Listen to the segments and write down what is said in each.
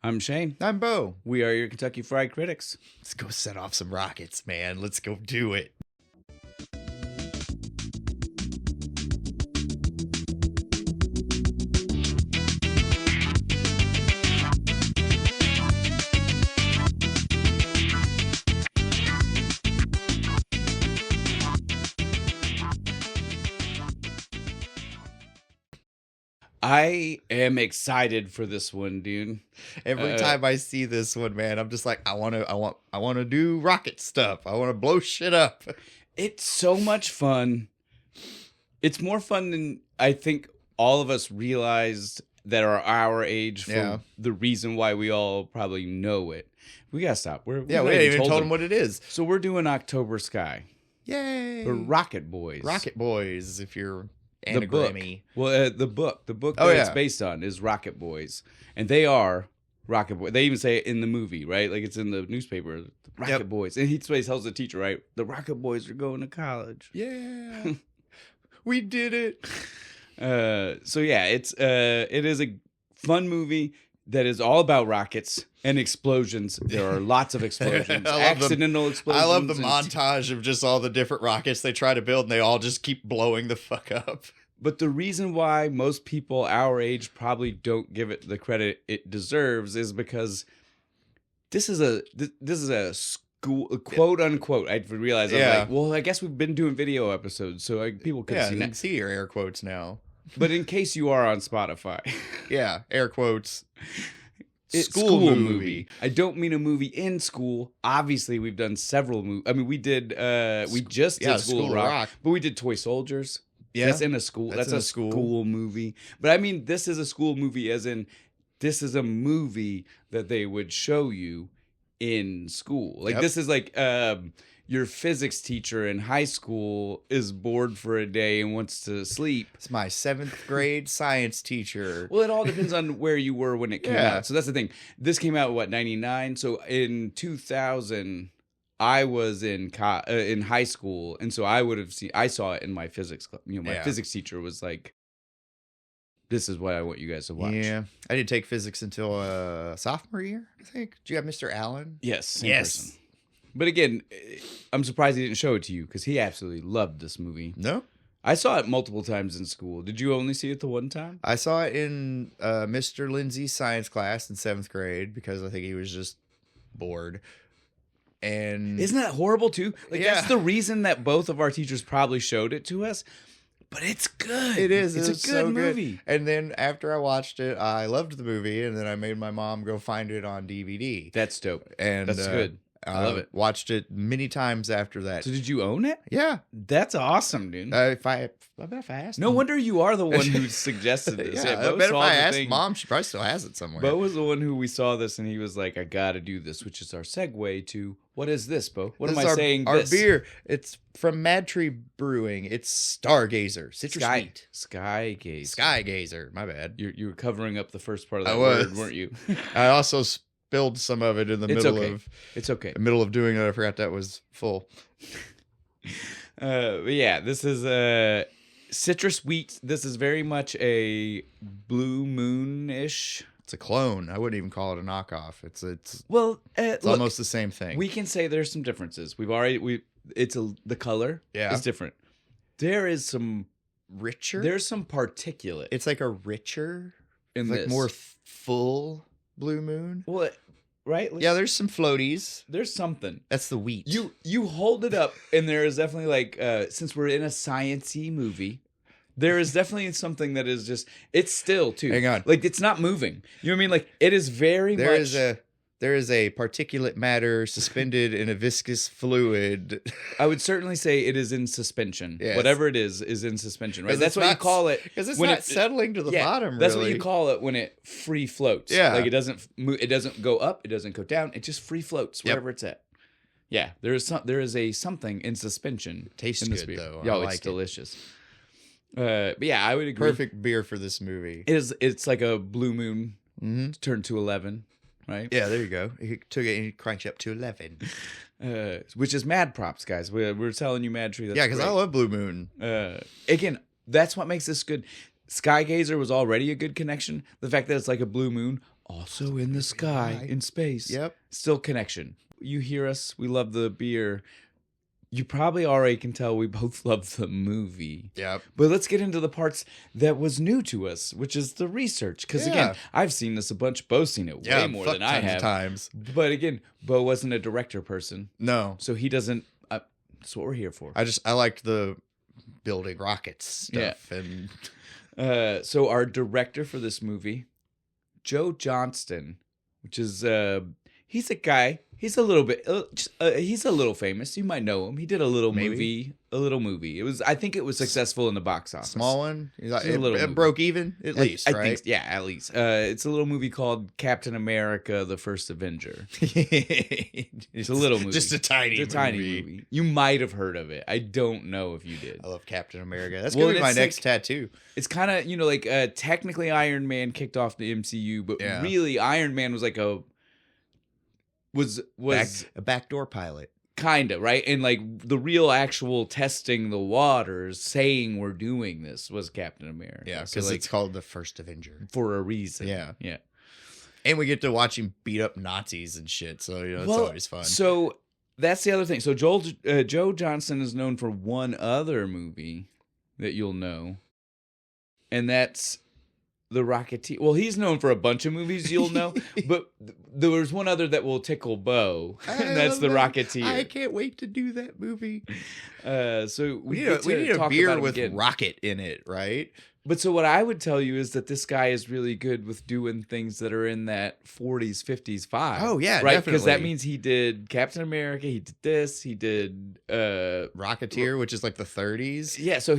I'm Shane. I'm Bo. We are your Kentucky Fried Critics. Let's go set off some rockets, man. Let's go do it. I am excited for this one, dude. Every time I see this one, man, I'm just like, I want to do rocket stuff. I want to blow shit up. It's so much fun. It's more fun than I think all of us realized that are our age for the reason why we all probably know it. We gotta stop. We haven't even told them what it is. So we're doing October Sky. Yay! Or Rocket Boys. Rocket Boys, if you're anagrammy. The book that it's based on is Rocket Boys, and they are Rocket Boys. They even say it in the movie, right? Like it's in the newspaper, Rocket Boys, and he tells the teacher, right? The Rocket Boys are going to college. Yeah, we did it. So yeah, it is a fun movie that is all about rockets and explosions. There are lots of explosions, accidental explosions. I love the montage of just all the different rockets they try to build, and they all just keep blowing the fuck up. But the reason why most people our age probably don't give it the credit it deserves is because this is a school, quote unquote. I realized I'm like, well, I guess we've been doing video episodes, so people can see that. You can see your air quotes now. But in case you are on Spotify, air quotes. School movie. I don't mean a movie in school. Obviously, we've done several movies. I mean, we just did School Rock, but we did Toy Soldiers. Yeah, that's in a school. That's a school movie. But I mean, this is a school movie, as in this is a movie that they would show you in school. Like this is like your physics teacher in high school is bored for a day and wants to sleep. It's my 7th grade science teacher. Well, it all depends on where you were when it came out. So that's the thing. This came out, 99? So in 2000, I was in high school. And so I saw it in my physics club. You know, my physics teacher was like, this is what I want you guys to watch. Yeah. I didn't take physics until sophomore year, I think. Did you have Mr. Allen? Yes. Same person. But again, I'm surprised he didn't show it to you because he absolutely loved this movie. No? I saw it multiple times in school. Did you only see it the one time? I saw it in Mr. Lindsay's science class in 7th grade because I think he was just bored. And isn't that horrible too? Like that's the reason that both of our teachers probably showed it to us. But it's good. It is. It's a good movie. Good. And then after I watched it, I loved the movie, and then I made my mom go find it on DVD. That's dope. And that's good. I love it. Watched it many times after that. So did you own it? Yeah. That's awesome, dude. I bet if I asked No wonder you are the one who suggested this. I bet if I asked Mom, she probably still has it somewhere. Bo was the one who we saw this, and he was like, I gotta do this, which is our segue to, what is this, Bo? What am I saying? Our beer. It's from MadTree Brewing. It's Skygazer Citrus Wheat. Skygazer. My bad. You were covering up the first part of that word, weren't you? I also spilled some of it in the middle of. It's okay. The middle of doing it. I forgot that was full. But yeah, this is Citrus Wheat. This is very much a Blue Moon-ish. It's a clone. I wouldn't even call it a knockoff. It's look, almost the same thing. We can say there's some differences. The color is different. There is some richer. There's some particulate. It's like a richer, like more full Blue Moon. Well, right? Like, there's some floaties. There's something. That's the wheat. You hold it up, and there is definitely like since we're in a science-y movie, there is definitely something that is just, it's still too. Hang on. Like it's not moving. You know what I mean? Like it is very much. There is a particulate matter suspended in a viscous fluid. I would certainly say it is in suspension. Yes. Whatever it is in suspension, right? That's what you call it. Because it's not settling to the bottom, That's what you call it when it free floats. Yeah. Like it doesn't move, it doesn't go up, it doesn't go down, it just free floats wherever it's at. Yeah, there is something in suspension. Tastes in this good, beer. though. Yeah, it's delicious. But yeah, I would agree. Perfect beer for this movie. It's like a Blue Moon turned to 11. Right? Yeah, there you go. He took it and he cranked up to 11. Which is mad props, guys. We're telling you MadTree. Yeah, because I love Blue Moon. Again, that's what makes this good. Skygazer was already a good connection. The fact that it's like a Blue Moon also in the sky, in space. Yep. Still connection. You hear us. We love the beer. You probably already can tell we both love the movie. Yep. But let's get into the parts that was new to us, which is the research. Because again, I've seen this a bunch. Bo's seen it way more than I have. Times. But again, Bo wasn't a director person. No. So he doesn't. That's what we're here for. I liked the building rockets stuff. And so our director for this movie, Joe Johnston, which is he's a guy. He's a little bit. He's a little famous. You might know him. He did a little movie. I think it was successful in the box office. Small one. It broke even at least. I think. Yeah, at least. It's a little movie called Captain America: The First Avenger. It's a little movie. Just a tiny movie. You might have heard of it. I don't know if you did. I love Captain America. That's gonna be my next tattoo. It's kind of technically Iron Man kicked off the MCU, but really Iron Man was like a backdoor pilot. Kind of, right? And like the real actual testing the waters, saying we're doing this was Captain America. Yeah, because it's called the First Avenger. For a reason. Yeah. Yeah. And we get to watch him beat up Nazis and shit. So, it's always fun. So that's the other thing. So Joe Johnston is known for one other movie that you'll know. And that's The Rocketeer. Well, he's known for a bunch of movies you'll know, but there was one other that will tickle Bo, and that's The Rocketeer. I can't wait to do that movie. So we need a beer with rocket in it, right? But so what I would tell you is that this guy is really good with doing things that are in that 40s, 50s vibe. Oh, yeah, right? Definitely. Because that means he did Captain America, he did this, he did... Rocketeer, which is like the 30s. Yeah, so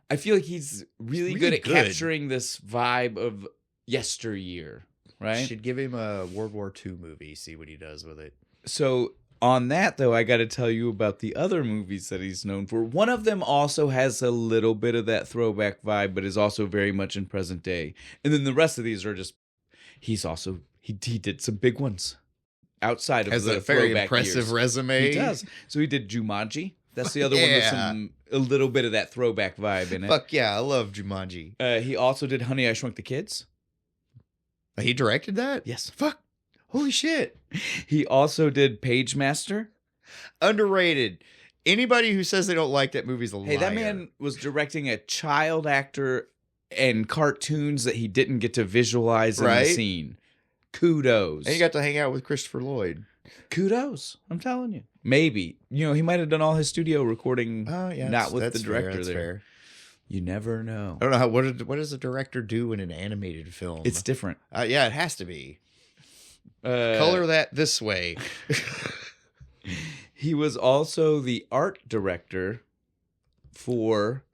I feel like he's really good at capturing this vibe of yesteryear, right? Should give him a World War II movie, see what he does with it. So on that, though, I got to tell you about the other movies that he's known for. One of them also has a little bit of that throwback vibe, but is also very much in present day. And then the rest of these are just, he did some big ones outside of the throwback years. Has a very impressive resume. He does. So he did Jumanji. That's the other one with a little bit of that throwback vibe in it. Fuck yeah, I love Jumanji. He also did Honey, I Shrunk the Kids. He directed that? Yes. Fuck. Holy shit. He also did Pagemaster. Underrated. Anybody who says they don't like that movie's a liar. Hey, that man was directing a child actor and cartoons that he didn't get to visualize in the scene. Kudos. And he got to hang out with Christopher Lloyd. Kudos. I'm telling you. Maybe. He might have done all his studio recording not with the director there. Fair. You never know. I don't know what does a director do in an animated film? It's different. Yeah, it has to be. Color that this way. He was also the art director for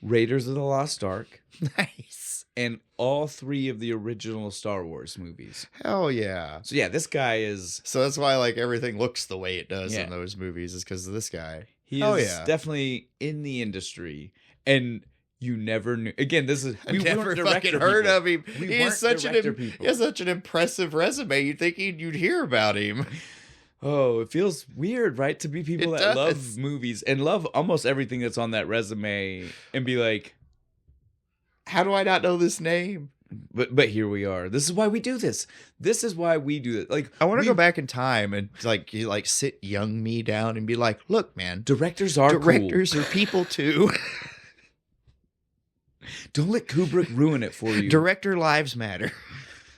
Raiders of the Lost Ark. Nice. And all 3 of the original Star Wars movies. Hell yeah. So yeah, this guy is... So that's why everything looks the way it does in those movies is because of this guy. He is definitely in the industry. And you never knew... Again, this is... We never fucking heard of him. He has such an impressive resume. You'd think you'd hear about him. Oh, it feels weird, right? To be people that love movies and love almost everything that's on that resume and be like... How do I not know this name? But here we are. This is why we do this. This is why we do it. Like, I want to go back in time and sit young me down and be like, look, man, directors are people too. Don't let Kubrick ruin it for you. Director lives matter.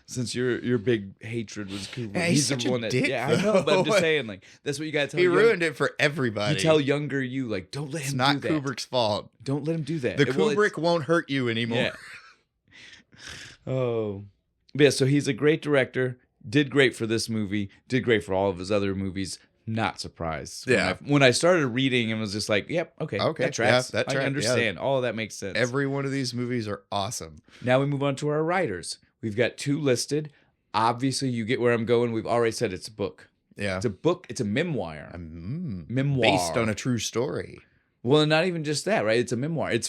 Since your big hatred was Kubrick, yeah, he's such a dick, I know, but I'm just saying, that's what you gotta tell. He ruined it for everybody. You tell younger you, don't let him do that. It's not Kubrick's fault. Don't let him do that. Kubrick won't hurt you anymore. Yeah. Oh, but yeah. So he's a great director. Did great for this movie. Did great for all of his other movies. Not surprised. Yeah. When I started reading and was just like, yep, okay, that tracks. Yeah, that tracks. I understand. All of that makes sense. Every one of these movies are awesome. Now we move on to our writers. We've got 2 listed. Obviously, you get where I'm going. We've already said it's a book. Yeah. It's a book. It's a memoir. Memoir. Based on a true story. Well, not even just that, right? It's a memoir. It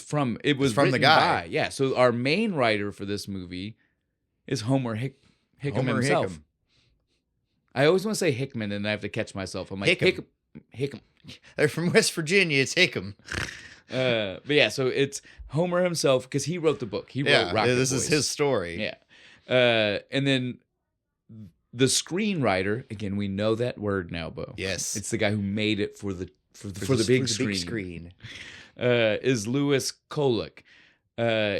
was from the guy. Yeah. So our main writer for this movie is Homer Hickam himself. Hickam. I always want to say Hickman, and I have to catch myself. I'm like, Hickam. They're from West Virginia. It's Hickam. But yeah, so it's Homer himself because he wrote the book. He wrote Rocket this Boys. is his story. Yeah. And then the screenwriter, again, we know that word now, Bo. Yes. It's the guy who made it for the big screen. Is Louis Kolick.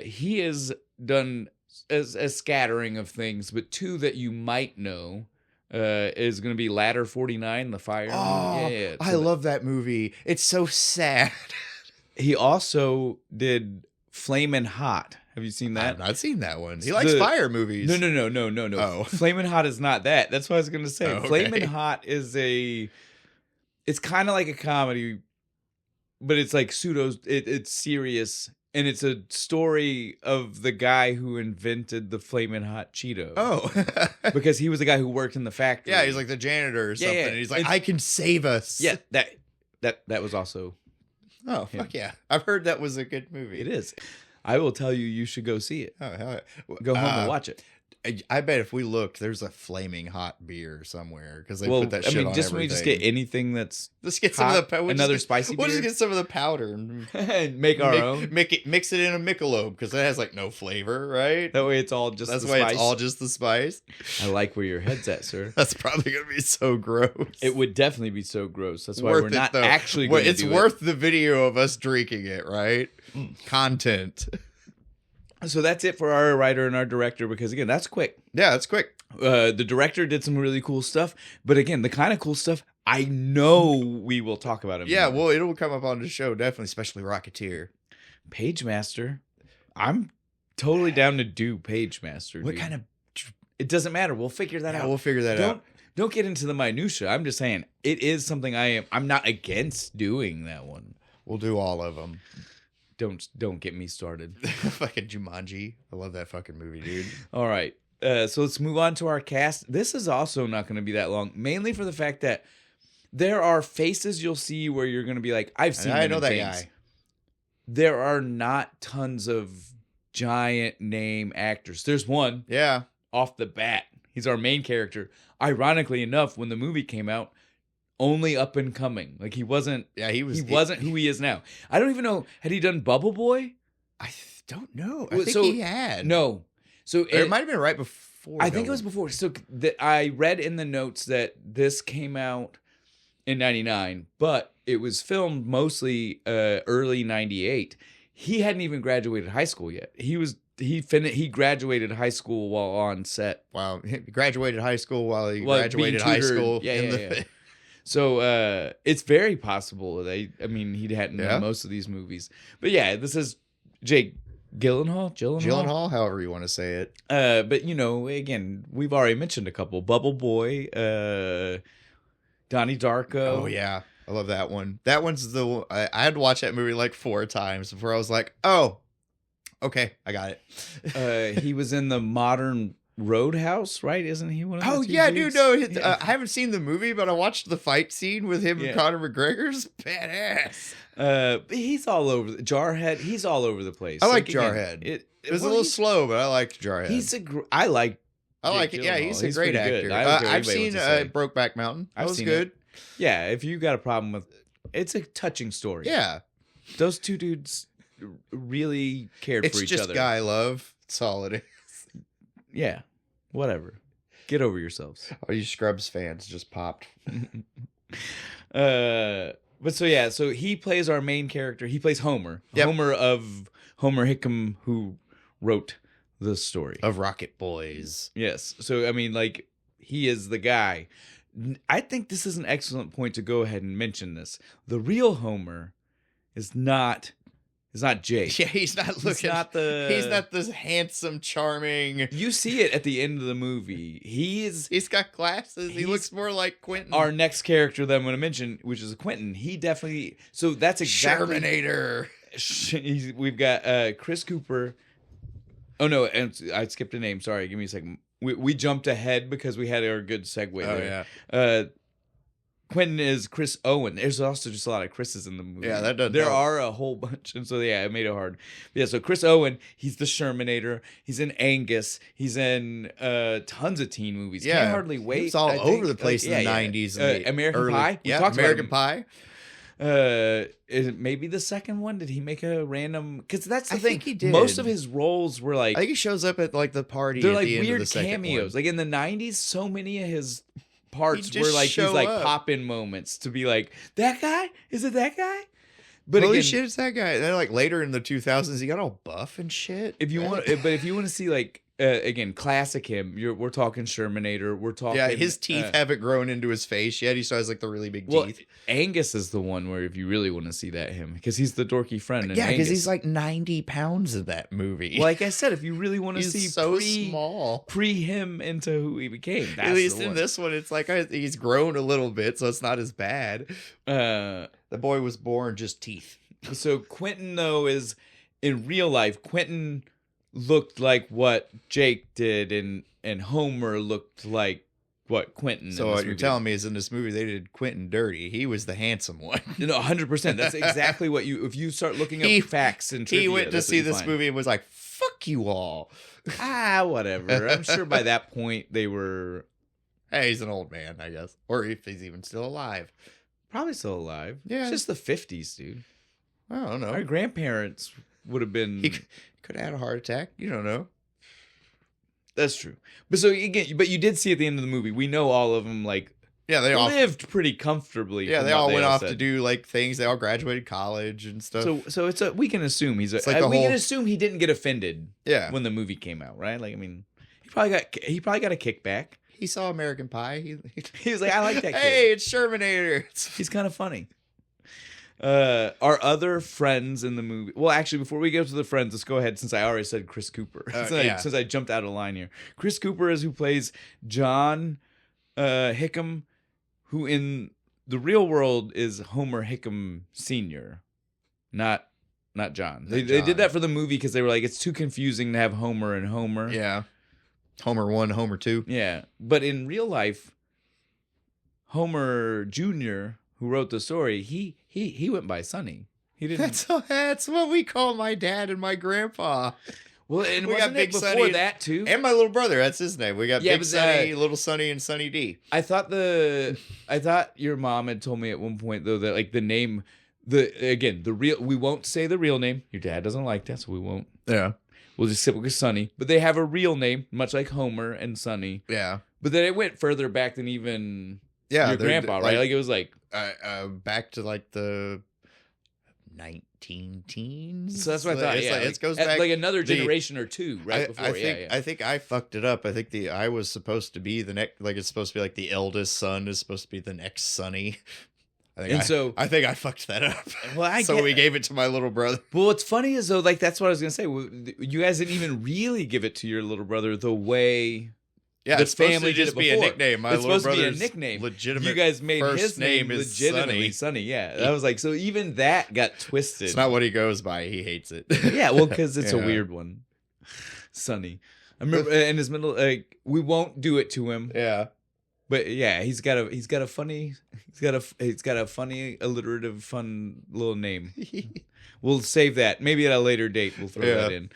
He has done a scattering of things, but two that you might know is going to be Ladder 49, The Fire. Oh, yeah. I love that movie. It's so sad. He also did Flamin' Hot. Have you seen that? I've not seen that one. He likes fire movies. No. Oh. Flamin' Hot is not that. That's what I was going to say. Oh, okay. Flamin' Hot is it's kind of like a comedy, but it's like it's serious. And it's a story of the guy who invented the Flamin' Hot Cheeto. Oh. Because he was the guy who worked in the factory. Yeah, he's like the janitor or something. Yeah. And he's like, I can save us. Yeah, that was also... Oh, fuck yeah. I've heard that was a good movie. It is. I will tell you should go see it. Oh, hell yeah. Go home and watch it. I bet if we look, there's a flaming hot beer somewhere because they put that shit on just everything. We just get anything that's let's get hot, some of the another spicy beer. We'll just get some of the powder and make our own. Mix it in a Michelob because it has like no flavor, right? That way it's all just That's the why spice. it's all just the spice. I like where your head's at, sir. That's probably gonna be so gross. It would definitely be so gross. That's why we're not actually going to do it. It's worth the video of us drinking it, right? Content. So that's it for our writer and our director because, again, that's quick. Yeah, that's quick. The director did some really cool stuff. But, again, the kind of cool stuff I know we will talk about him. Yeah, well, it'll come up on the show, definitely, especially Rocketeer. Pagemaster. I'm totally down to do Pagemaster. What kind of... It doesn't matter. We'll figure that out. We'll figure that out. Don't get into the minutia. I'm just saying, it is something I'm not against doing that one. We'll do all of them. Don't get me started. Fucking Jumanji. I love that fucking movie, dude. All right. So let's move on to our cast. This is also not going to be that long, mainly for the fact that there are faces you'll see where you're going to be like, I've seen. I know that guy. There are not tons of giant name actors. There's one. Yeah. Off the bat, he's our main character. Ironically enough, when the movie came out, only up and coming. Like he wasn't. Yeah, he wasn't who he is now. I don't even know. Had he done Bubble Boy? I don't know. I think he had. No. So it might have been right before. I think it was before. So I read in the notes that this came out in '99, but it was filmed mostly early '98. He hadn't even graduated high school yet. He graduated high school while on set. Wow, he graduated high school while he graduated high school. Yeah. So it's very possible that he hadn't done most of these movies. But yeah, this is Jake Gyllenhaal, however you want to say it. But again, we've already mentioned a couple. Bubble Boy, Donnie Darko. Oh yeah, I love that one. That one's I had to watch that movie like 4 times before I was like, oh, okay, I got it. He was in the Modern Roadhouse, right? Isn't he one of the two dudes? Dude, no. I haven't seen the movie, but I watched the fight scene with him and Conor McGregor's badass. He's all over Jarhead. He's all over the place. I like Jarhead. It was a little slow, but I liked Jarhead. I like it. Yeah, he's a great actor. I've seen Brokeback Mountain. That was good. Yeah, if you got a problem with, it's a touching story. Yeah, those two dudes really cared for each other. It's just guy love. That's all it is. Yeah, whatever. Get over yourselves. All you Scrubs fans just popped. But so he plays our main character. He plays Homer. Yep. Homer Hickam, who wrote the story of Rocket Boys. Yes. So he is the guy. I think this is an excellent point to go ahead and mention this. The real Homer is not Jake. Yeah, he's not this handsome, charming. You see it at the end of the movie. He's got glasses. He looks more like Quentin. Our next character that I'm going to mention, which is Quentin, he definitely. So that's exactly. Shermanator. We've got Chris Cooper. Oh no, and I skipped a name. Sorry, give me a second. We jumped ahead because we had our good segue there. Yeah. Quentin is Chris Owen. There's also just a lot of Chris's in the movie. Yeah, that does. There are a whole bunch, and so it made it hard. But yeah, so Chris Owen, he's the Shermanator. He's in Angus. He's in tons of teen movies. Yeah, Can't Hardly Wait. He's all over the place in the '90s. American Pie. American Pie. Is it maybe the second one? Did he make a random? Because that's the I thing. think he did. Most of his roles were like I think he shows up at like the party. they're at like the end weird of the cameos. One. Like in the '90s, so many of his parts He'd were like just these like show up. pop-in moments to be like, that guy? Is it that guy? But Holy again, shit, it's that guy. And then like later in the 2000s, he got all buff and shit. if you want to see like again, classic him. We're talking Shermanator. We're talking. Yeah, his teeth haven't grown into his face yet. He still has like the really big teeth. Angus is the one where if you really want to see that him, because he's the dorky friend. Yeah, because he's like 90 pounds in that movie. Like I said, if you really want to see so small pre him into who he became, that's at least the in this one, it's like he's grown a little bit, so it's not as bad. The boy was born just teeth. So Quentin though is in real life. Quentin looked like what Jake did, and Homer looked like what Quentin. So what you're telling me is in this movie they did Quentin dirty. He was the handsome one. No, 100%. That's exactly what you. If you start looking up facts and trivia, he went to see this movie and was like, "Fuck you all." Whatever. I'm sure by that point they were. Hey, he's an old man, I guess, or if he's even still alive. Probably still alive. Yeah, it's just the 50s, dude. I don't know. Our grandparents would have been. He could have had a heart attack. You don't know. That's true. But so again, but you did see at the end of the movie, we know all of them like they all lived pretty comfortably. Yeah, they all went off to do like things. They all graduated college and stuff. So it's we can assume we can assume he didn't get offended. Yeah. When the movie came out, right? Like I mean, he probably got a kickback. He saw American Pie. He was like, I like that kid. Hey, it's Shermanator. He's kind of funny. Our other friends in the movie. Well, actually, before we get to the friends, let's go ahead since I already said Chris Cooper. Since I jumped out of line here. Chris Cooper is who plays John Hickam, who in the real world is Homer Hickam Sr., not John. They did that for the movie because they were like, it's too confusing to have Homer and Homer. Yeah. Homer 1, Homer 2. Yeah. But in real life, Homer Jr., who wrote the story, he went by Sonny. He didn't. That's what we call my dad and my grandpa. Well, and we got Big before Sonny that too, and my little brother. That's his name. We got Big Sonny, Little Sonny, and Sonny D. I thought your mom had told me at one point though that like the name, we won't say the real name. Your dad doesn't like that, so we won't. Yeah, we'll just sit with Sonny. But they have a real name, much like Homer and Sonny. Yeah, but then it went further back than even your grandpa, right? Like it was like back to like the 19 teens. So that's what I thought. It goes back like another generation or two, right? I think I fucked it up. I think I was supposed to be the next. Like it's supposed to be like the eldest son is supposed to be the next Sonny. I think I fucked that up. Well, we gave it to my little brother. Well, what's funny is though, like that's what I was gonna say. You guys didn't even really give it to your little brother the way. Yeah, it's family supposed to just be a nickname. My little brother's nickname. Legitimate. You guys made his name legitimately Sonny. Yeah, I was like, so even that got twisted. It's not what he goes by. He hates it. Yeah, well, because it's a weird one. Sonny. I remember in his middle. Like, we won't do it to him. Yeah, but yeah, he's got a funny alliterative, fun little name. We'll save that. Maybe at a later date we'll throw that in.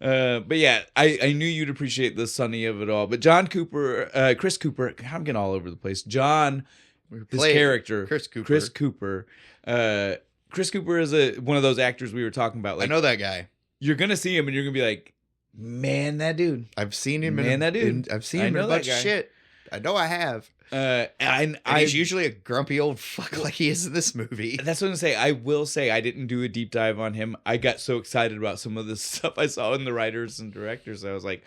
But yeah, I knew you'd appreciate the Sonny of it all. But Chris Cooper, I'm getting all over the place. His character, Chris Cooper. Chris Cooper is one of those actors we were talking about. Like, I know that guy. You're gonna see him and you're gonna be like, man, that dude. I've seen him in a bunch of shit. I know I have. And he's usually a grumpy old fuck like he is in this movie. That's what I'm saying. I will say I didn't do a deep dive on him. I got so excited about some of the stuff I saw in the writers and directors. I was like,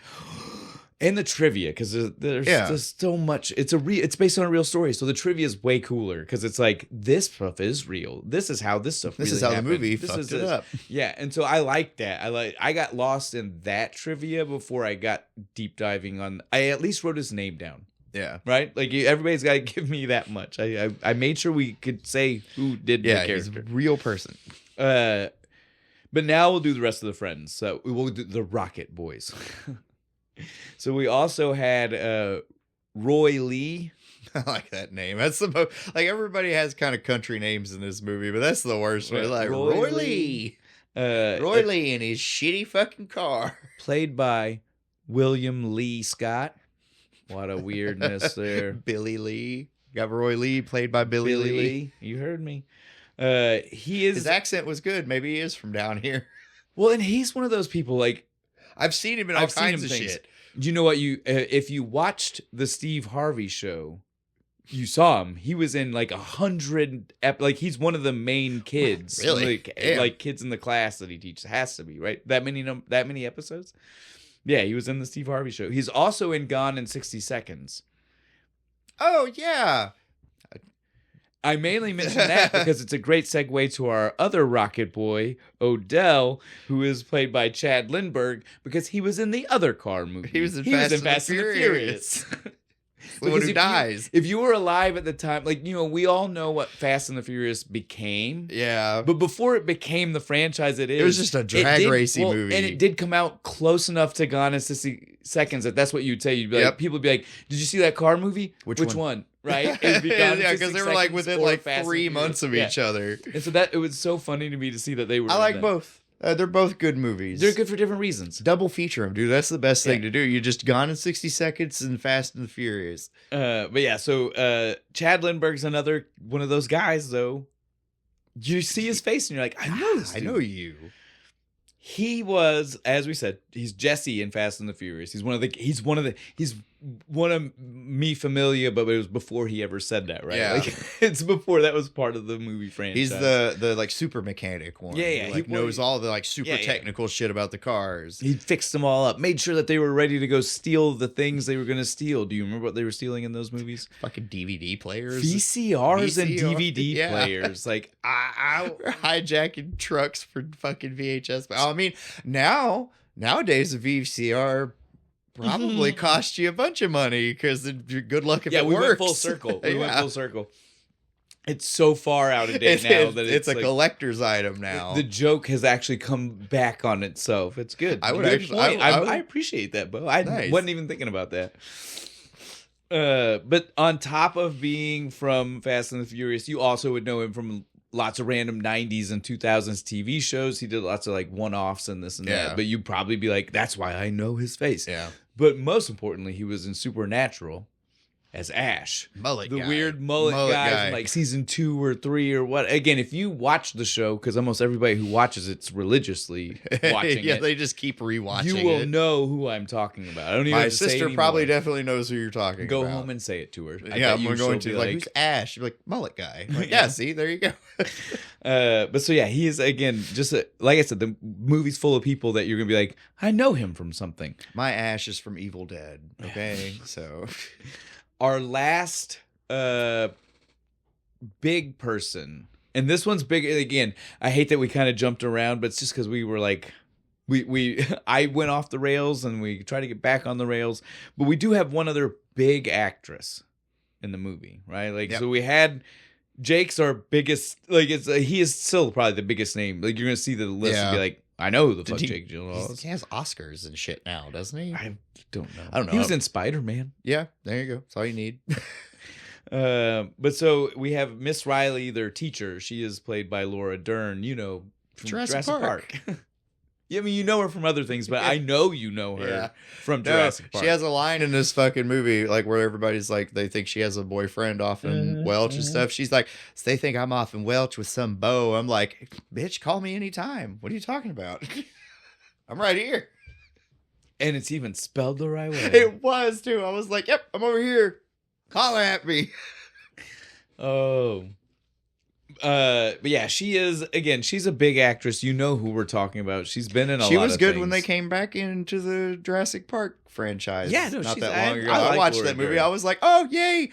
and the trivia, because there's so much. It's based on a real story, so the trivia is way cooler because it's like this stuff is real. This is how this stuff. This really is how happened. the movie fucked it up. Yeah, and so I like that. I got lost in that trivia before I got deep diving on. I at least wrote his name down. Yeah. Right? Like, everybody's got to give me that much. I made sure we could say who did the character. He's a real person. But now we'll do the rest of the friends. So we'll do the Rocket Boys. So we also had Roy Lee. I like that name. That's the most, like, everybody has kind of country names in this movie, but that's the worst one. Like Roy Lee. Roy Lee in his shitty fucking car. Played by William Lee Scott. What a weirdness there. Billy Lee. You got Roy Lee, played by Billy Lee. You heard me. His accent was good. Maybe he is from down here. Well, and he's one of those people, like, I've seen him in all kinds of shit. You know what? If you watched the Steve Harvey show, you saw him. He was in like 100. Like, he's one of the main kids. Really? Like kids in the class that he teaches. Has to be, right? That many episodes. Yeah, he was in the Steve Harvey show. He's also in Gone in 60 Seconds. Oh yeah. I mainly mention that because it's a great segue to our other Rocket Boy, Odell, who is played by Chad Lindbergh, because he was in the other car movie. He was in Fast and the Furious. The one who dies. If you were alive at the time, like, you know, we all know what Fast and the Furious became. Yeah. But before it became the franchise it is. It was just a drag racy movie. And it did come out close enough to Gone in 60 Seconds that's what you'd say. You'd be like, people would be like, did you see that car movie? Which one? Right? Yeah, because they were like within like 3 months of each other. And so it was so funny to me to see that they were. I like both. They're both good movies. They're good for different reasons. Double feature them, dude. That's the best thing to do. You just Gone in 60 Seconds and Fast and the Furious. But yeah, so Chad Lindbergh's another one of those guys, though. You see his face and you're like, I know this dude. I know you. He was, as we said, he's Jesse in Fast and the Furious. He's one of Mi Familia, but it was before he ever said that, right? Yeah. Like, it's before that was part of the movie franchise. He's the like super mechanic one. Yeah. He knows all the like super technical shit about the cars. He fixed them all up, made sure that they were ready to go steal the things they were going to steal. Do you remember what they were stealing in those movies? Fucking DVD players. VCRs and DVD players. Like, we're hijacking trucks for fucking VHS. I mean, nowadays a VCR probably cost you a bunch of money because good luck if it works. Yeah, we went full circle. We went full circle. It's so far out of date now that it's a like, collector's item now. The joke has actually come back on itself. It's good. I appreciate that, Bo. I wasn't even thinking about that. But on top of being from Fast and the Furious, you also would know him from lots of random 90s and 2000s TV shows. He did lots of like one-offs and this and that. But you'd probably be like, that's why I know his face. Yeah. But most importantly, he was in Supernatural as Ash. The weird mullet guy from like season 2 or 3 or what. Again, if you watch the show, because almost everybody who watches it's religiously watching it. They just keep rewatching it. You will know who I'm talking about. I don't even My sister probably definitely knows who you're talking about. Go home and say it to her. I'm going to like, who's Ash? You're like, mullet guy. Like, yeah, see, there you go. But so yeah, he is again just like I said, the movie's full of people that you're gonna be like, I know him from something. My Ash is from Evil Dead. Okay, so our last big person, and this one's big again. I hate that we kind of jumped around, but it's just because we were like, I went off the rails and we tried to get back on the rails. But we do have one other big actress in the movie, right? Like, so we had. Jake's our biggest, like he is still probably the biggest name. Like you're gonna see the list and be like, I know who the fuck Jake Gyllenhaal is. He has Oscars and shit now, doesn't he? I don't know. He was in Spider-Man. Yeah, there you go. That's all you need. But so we have Miss Riley, their teacher. She is played by Laura Dern. You know, from Jurassic Park. Yeah, I mean, you know her from other things, but I know you know her from Jurassic Park. She has a line in this fucking movie, like where everybody's like, they think she has a boyfriend off in Welch and stuff. She's like, so they think I'm off in Welch with some beau. I'm like, bitch, call me anytime. What are you talking about? I'm right here. And it's even spelled the right way. It was too. I was like, yep, I'm over here. Holler at me. Oh. But yeah, she is, again, she's a big actress. You know who we're talking about. She's been in a lot of things. She was good when they came back into the Jurassic Park franchise. Yeah, no, not that long ago. I watched that movie. I was like, oh, yay.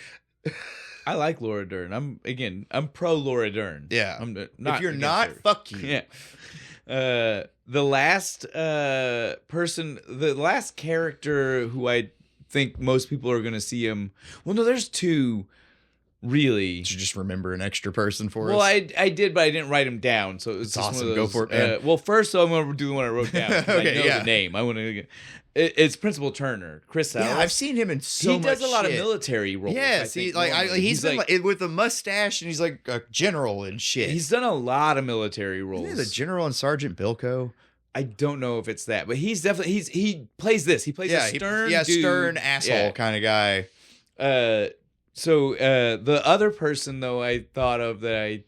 I like Laura Dern. I'm pro Laura Dern. Yeah. If you're not, fuck you. Yeah. The last the last character who I think most people are going to see him. Well, no, there's two. Really? Did you just remember an extra person for us? Well, I did, but I didn't write him down. So it's awesome. Those, go for it, man. Well, first, I'm going to do the one I wrote down. Okay, I know the name. I want to. It's Principal Turner, Chris Ellis. Yeah, I've seen him in so much. He does a lot of military roles. Yes, he's been like, with a mustache, and he's like a general and shit. He's done a lot of military roles. Isn't he the General and Sergeant Bilko? I don't know if it's that, but he's definitely he plays this. He plays a stern, dude. Stern asshole kind of guy. So the other person though I thought of that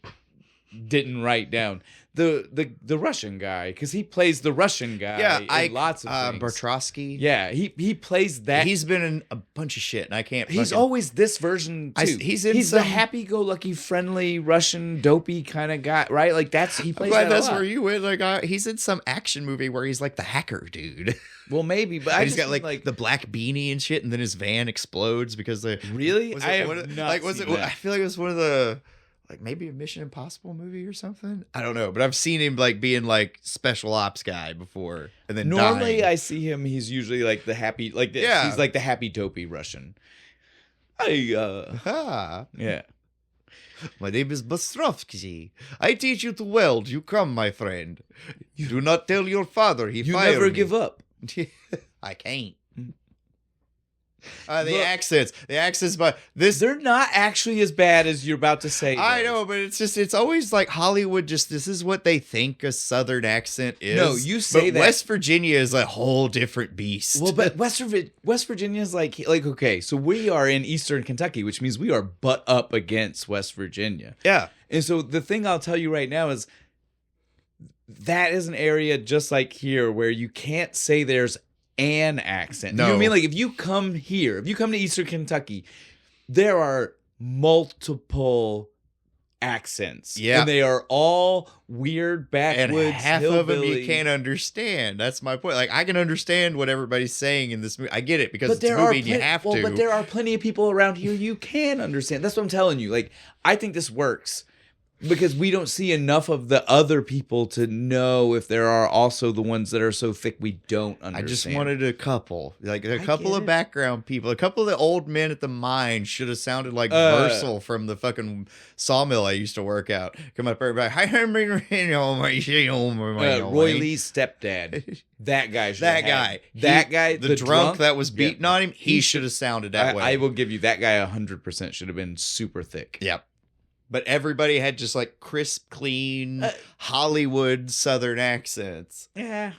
didn't write down. The Russian guy, because he plays the Russian guy in lots of things. Bertrosky. Yeah, he plays that. He's been in a bunch of shit, and I can't. He's always this version too. He's the happy-go-lucky, friendly Russian dopey kind of guy, right? Like he plays. I'm glad that's where you went. Like he's in some action movie where he's like the hacker dude. Well, maybe, but he's got like the black beanie and shit, and then his van explodes because they really. I feel like it was one of the. Like maybe a Mission Impossible movie or something. I don't know, but I've seen him like being like special ops guy before, and then normally dying. I see him. He's usually like the happy, like he's like the happy dopey Russian. Yeah. My name is Bostrovsky. I teach you to weld. You come, my friend. You do not tell your father. You never give up. I can't. The accents, but they're not actually as bad as you're about to say. I know, but it's always like Hollywood. Just this is what they think a Southern accent is. No, you say that. West Virginia is a whole different beast. Well, but West Virginia is like okay, so we are in Eastern Kentucky, which means we are butt up against West Virginia. Yeah, and so the thing I'll tell you right now is that is an area just like here where you can't say there's an accent. No. You know what I mean? Like if you come to Eastern Kentucky, there are multiple accents. Yeah. And they are all weird backwoods. And half hillbilly. of them you can't understand. That's my point. Like I can understand what everybody's saying in this movie. I get it because it's a movie and you have to. But there are plenty of people around here you can understand. That's what I'm telling you. Like I think this works. Because we don't see enough of the other people to know if there are also the ones that are so thick we don't understand. I just wanted a couple. Like a couple of background people. A couple of the old men at the mine should have sounded like Versal from the fucking sawmill I used to work out. Come up everybody. Roy Lee's stepdad. That guy should That guy. The drunk that was beating on him, he should have sounded that way. I will give you that guy 100% should have been super thick. Yep. But everybody had just like crisp, clean, Hollywood Southern accents. Yeah.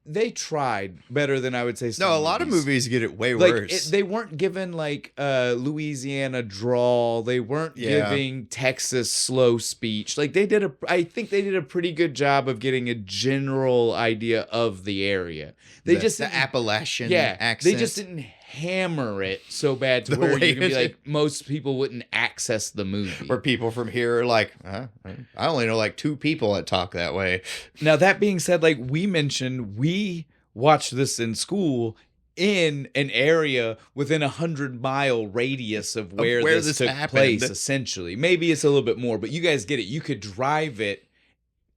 They tried better than I would say. No, a lot of movies get it way worse. They weren't given like Louisiana drawl. They weren't giving Texas slow speech. Like I think they did a pretty good job of getting a general idea of the area. The Appalachian accent. They just didn't hammer it so bad to where you can be like most people wouldn't access the movie. Where people from here are like, I only know like 2 people that talk that way. Now that being said, like we mentioned, we watched this in school in an area within 100-mile radius of where this took place. Essentially, maybe it's a little bit more, but you guys get it. You could drive it.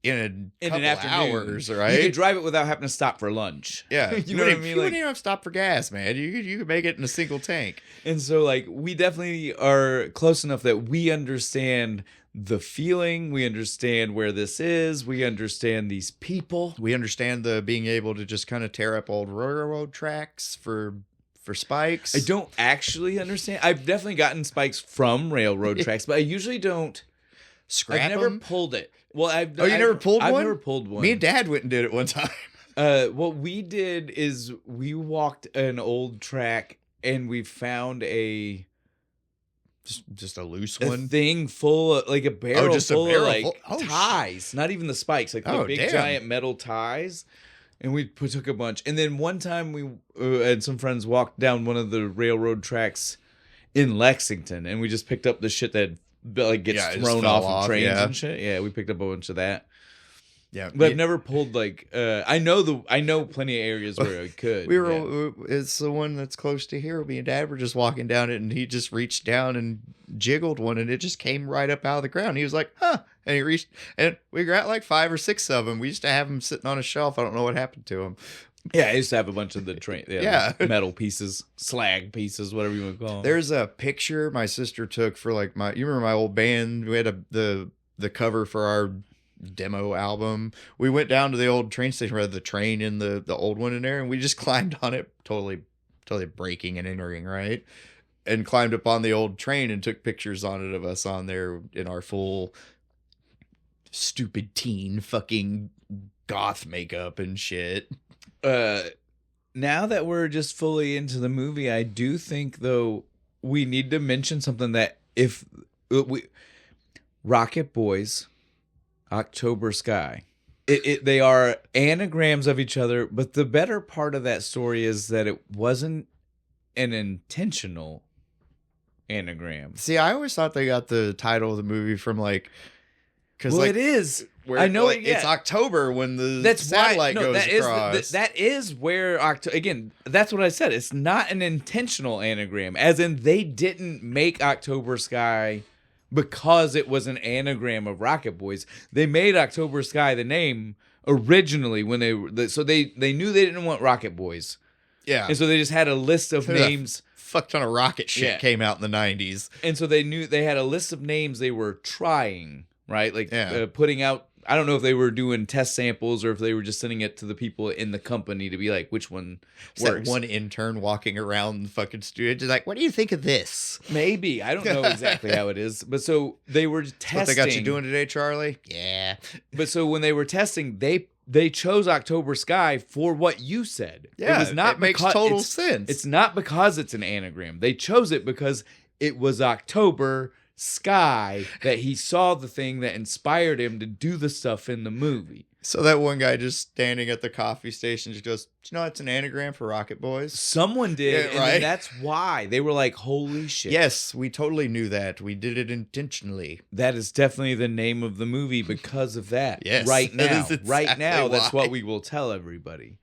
In an hours, right? You could drive it without having to stop for lunch. Yeah. You know what I mean? You wouldn't even have to stop for gas, man. You could make it in a single tank. And so, like, we definitely are close enough that we understand the feeling. We understand where this is. We understand these people. We understand the being able to just kind of tear up old railroad tracks for spikes. I don't actually understand. I've definitely gotten spikes from railroad tracks, but I usually don't. I've never pulled it. Well, I've never pulled one? I've never pulled one. Me and Dad went and did it one time. What we did is we walked an old track and we found just a loose one thing full of like a barrel full of like ties, not even the spikes, like the big giant metal ties. And we took a bunch. And then one time we and some friends walked down one of the railroad tracks in Lexington, and we just picked up the shit that like gets thrown off of trains and shit. Yeah, we picked up a bunch of that. Yeah, but I've never pulled like I know plenty of areas where I could. It's the one that's close to here. Me and Dad were just walking down it, and he just reached down and jiggled one, and it just came right up out of the ground. He was like, "Huh!" And he reached, and we got like 5 or 6 of them. We used to have them sitting on a shelf. I don't know what happened to them. Yeah, I used to have a bunch of the train, metal pieces, slag pieces, whatever you want to call them. There's a picture my sister took for like you remember my old band? We had the cover for our demo album. We went down to the old train station, we had the train in the old one in there, and we just climbed on it, totally breaking and entering, right? And climbed up on the old train and took pictures on it of us on there in our full stupid teen fucking goth makeup and shit. Now that we're just fully into the movie, I do think though we need to mention something that if Rocket Boys, October Sky. They are anagrams of each other, but the better part of that story is that it wasn't an intentional anagram. See, I always thought they got the title of the movie from because it is. Where, I know it's October when the satellite goes across. That is where again. That's what I said. It's not an intentional anagram, as in they didn't make October Sky because it was an anagram of Rocket Boys. They made October Sky the name originally when they knew they didn't want Rocket Boys. Yeah. And so they just had a list of names. Fuck ton of rocket shit came out in the 90s. And so they knew they had a list of names they were trying, right? Putting out. I don't know if they were doing test samples or if they were just sending it to the people in the company to be like, which one works. That one intern walking around the fucking studio just like, what do you think of this? Maybe. I don't know exactly how it is. But so they were testing. What they got you doing today, Charlie? Yeah. But so when they were testing, they chose October Sky for what you said. Yeah, it makes total sense. It's not because it's an anagram. They chose it because it was October Sky that he saw the thing that inspired him to do the stuff in the movie. So that one guy just standing at the coffee station just goes, "Do you know it's an anagram for Rocket Boys?" Someone did, yeah, right? And that's why they were like, "Holy shit!" Yes, we totally knew that. We did it intentionally. That is definitely the name of the movie because of that. Yes, right now, exactly that's what we will tell everybody.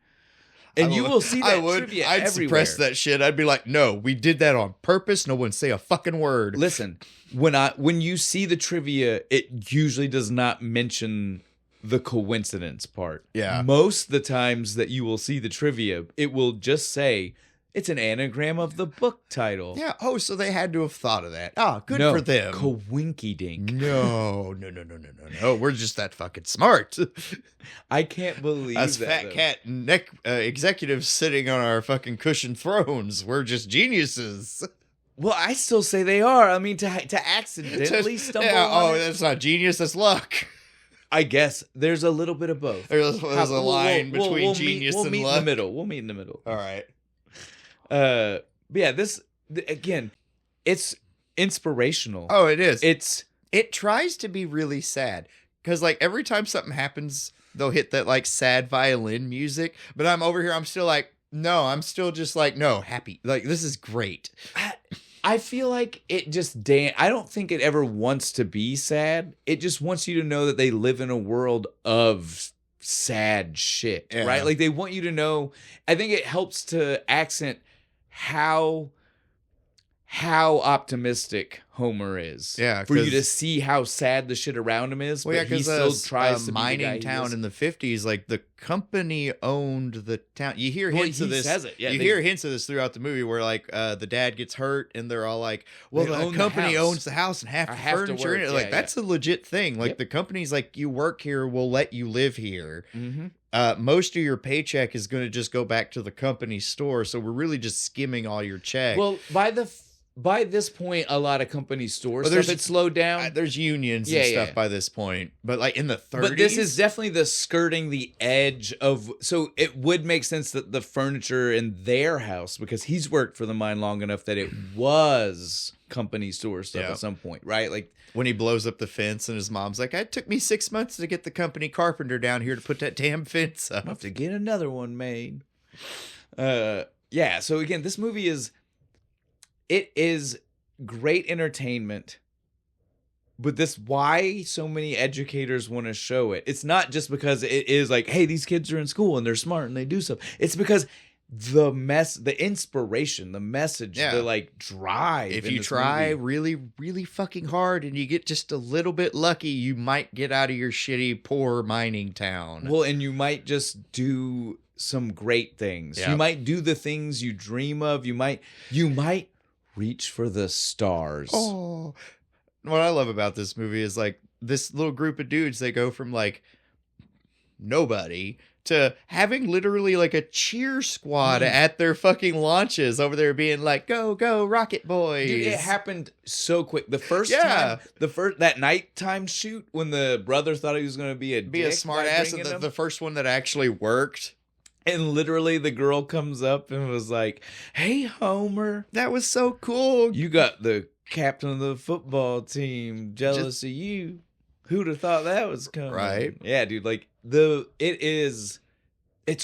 And you will see that trivia I'd everywhere. Suppress that shit. I'd be like, no, we did that on purpose. No one say a fucking word. Listen, when you see the trivia, it usually does not mention the coincidence part. Yeah. Most of the times that you will see the trivia, it will just say it's an anagram of the book title. Yeah. Oh, so they had to have thought of that. Ah, good for them. Coinky dink. No. We're just that fucking smart. I can't believe us fat cat executives sitting on our fucking cushioned thrones. We're just geniuses. Well, I still say they are. I mean, to accidentally stumble on it. That's not genius. That's luck. I guess there's a little bit of both. There's a line between genius and luck. We'll meet in the middle. We'll meet in the middle. All right. But yeah, again, it's inspirational. Oh, it is. It tries to be really sad because like every time something happens, they'll hit that like sad violin music. But I'm over here. I'm still like, no. I'm still just like, no, happy. Like this is great. I feel like it just I don't think it ever wants to be sad. It just wants you to know that they live in a world of sad shit, right? Like they want you to know. I think it helps to accent how optimistic Homer is. Yeah, for you to see how sad the shit around him is. Well, but he still tries to mining be the guy town in the 50s. Like the company owned the town. You hear hints of this. Says it. Yeah, you hear hints of this throughout the movie, where like the dad gets hurt, and they're all like, "Well, the company owns the house and half the furniture." In it. Like that's a legit thing. Like the company's like, "You work here, we'll let you live here." Mm-hmm. Most of your paycheck is going to just go back to the company store, so we're really just skimming all your check. Well, by this point, a lot of company stores stuff had slowed down. There's unions and stuff by this point. But like in the 30s. But this is definitely the skirting the edge of... So it would make sense that the furniture in their house, because he's worked for the mine long enough that it was company store stuff at some point, right? Like when he blows up the fence and his mom's like, it took me 6 months to get the company carpenter down here to put that damn fence up. I'll have to get another one made. Yeah, so again, this movie is... It is great entertainment, but why so many educators want to show it. It's not just because it is like, hey, these kids are in school and they're smart and they do stuff. It's because the inspiration, the message, the like drive. If you try really, really fucking hard and you get just a little bit lucky, you might get out of your shitty, poor mining town. Well, and you might just do some great things. You might do the things you dream of. You might reach for the stars. Oh, what I love about this movie is like this little group of dudes, they go from like nobody to having literally like a cheer squad at their fucking launches over there being like, go, go, Rocket Boys. Dude, it happened so quick. The first time, that nighttime shoot when the brother thought he was going to be a smart ass, and the first one that actually worked. And literally the girl comes up and was like, hey, Homer. That was so cool. You got the captain of the football team, jealous of you. Who'd have thought that was coming? Right. Yeah, dude. Like it's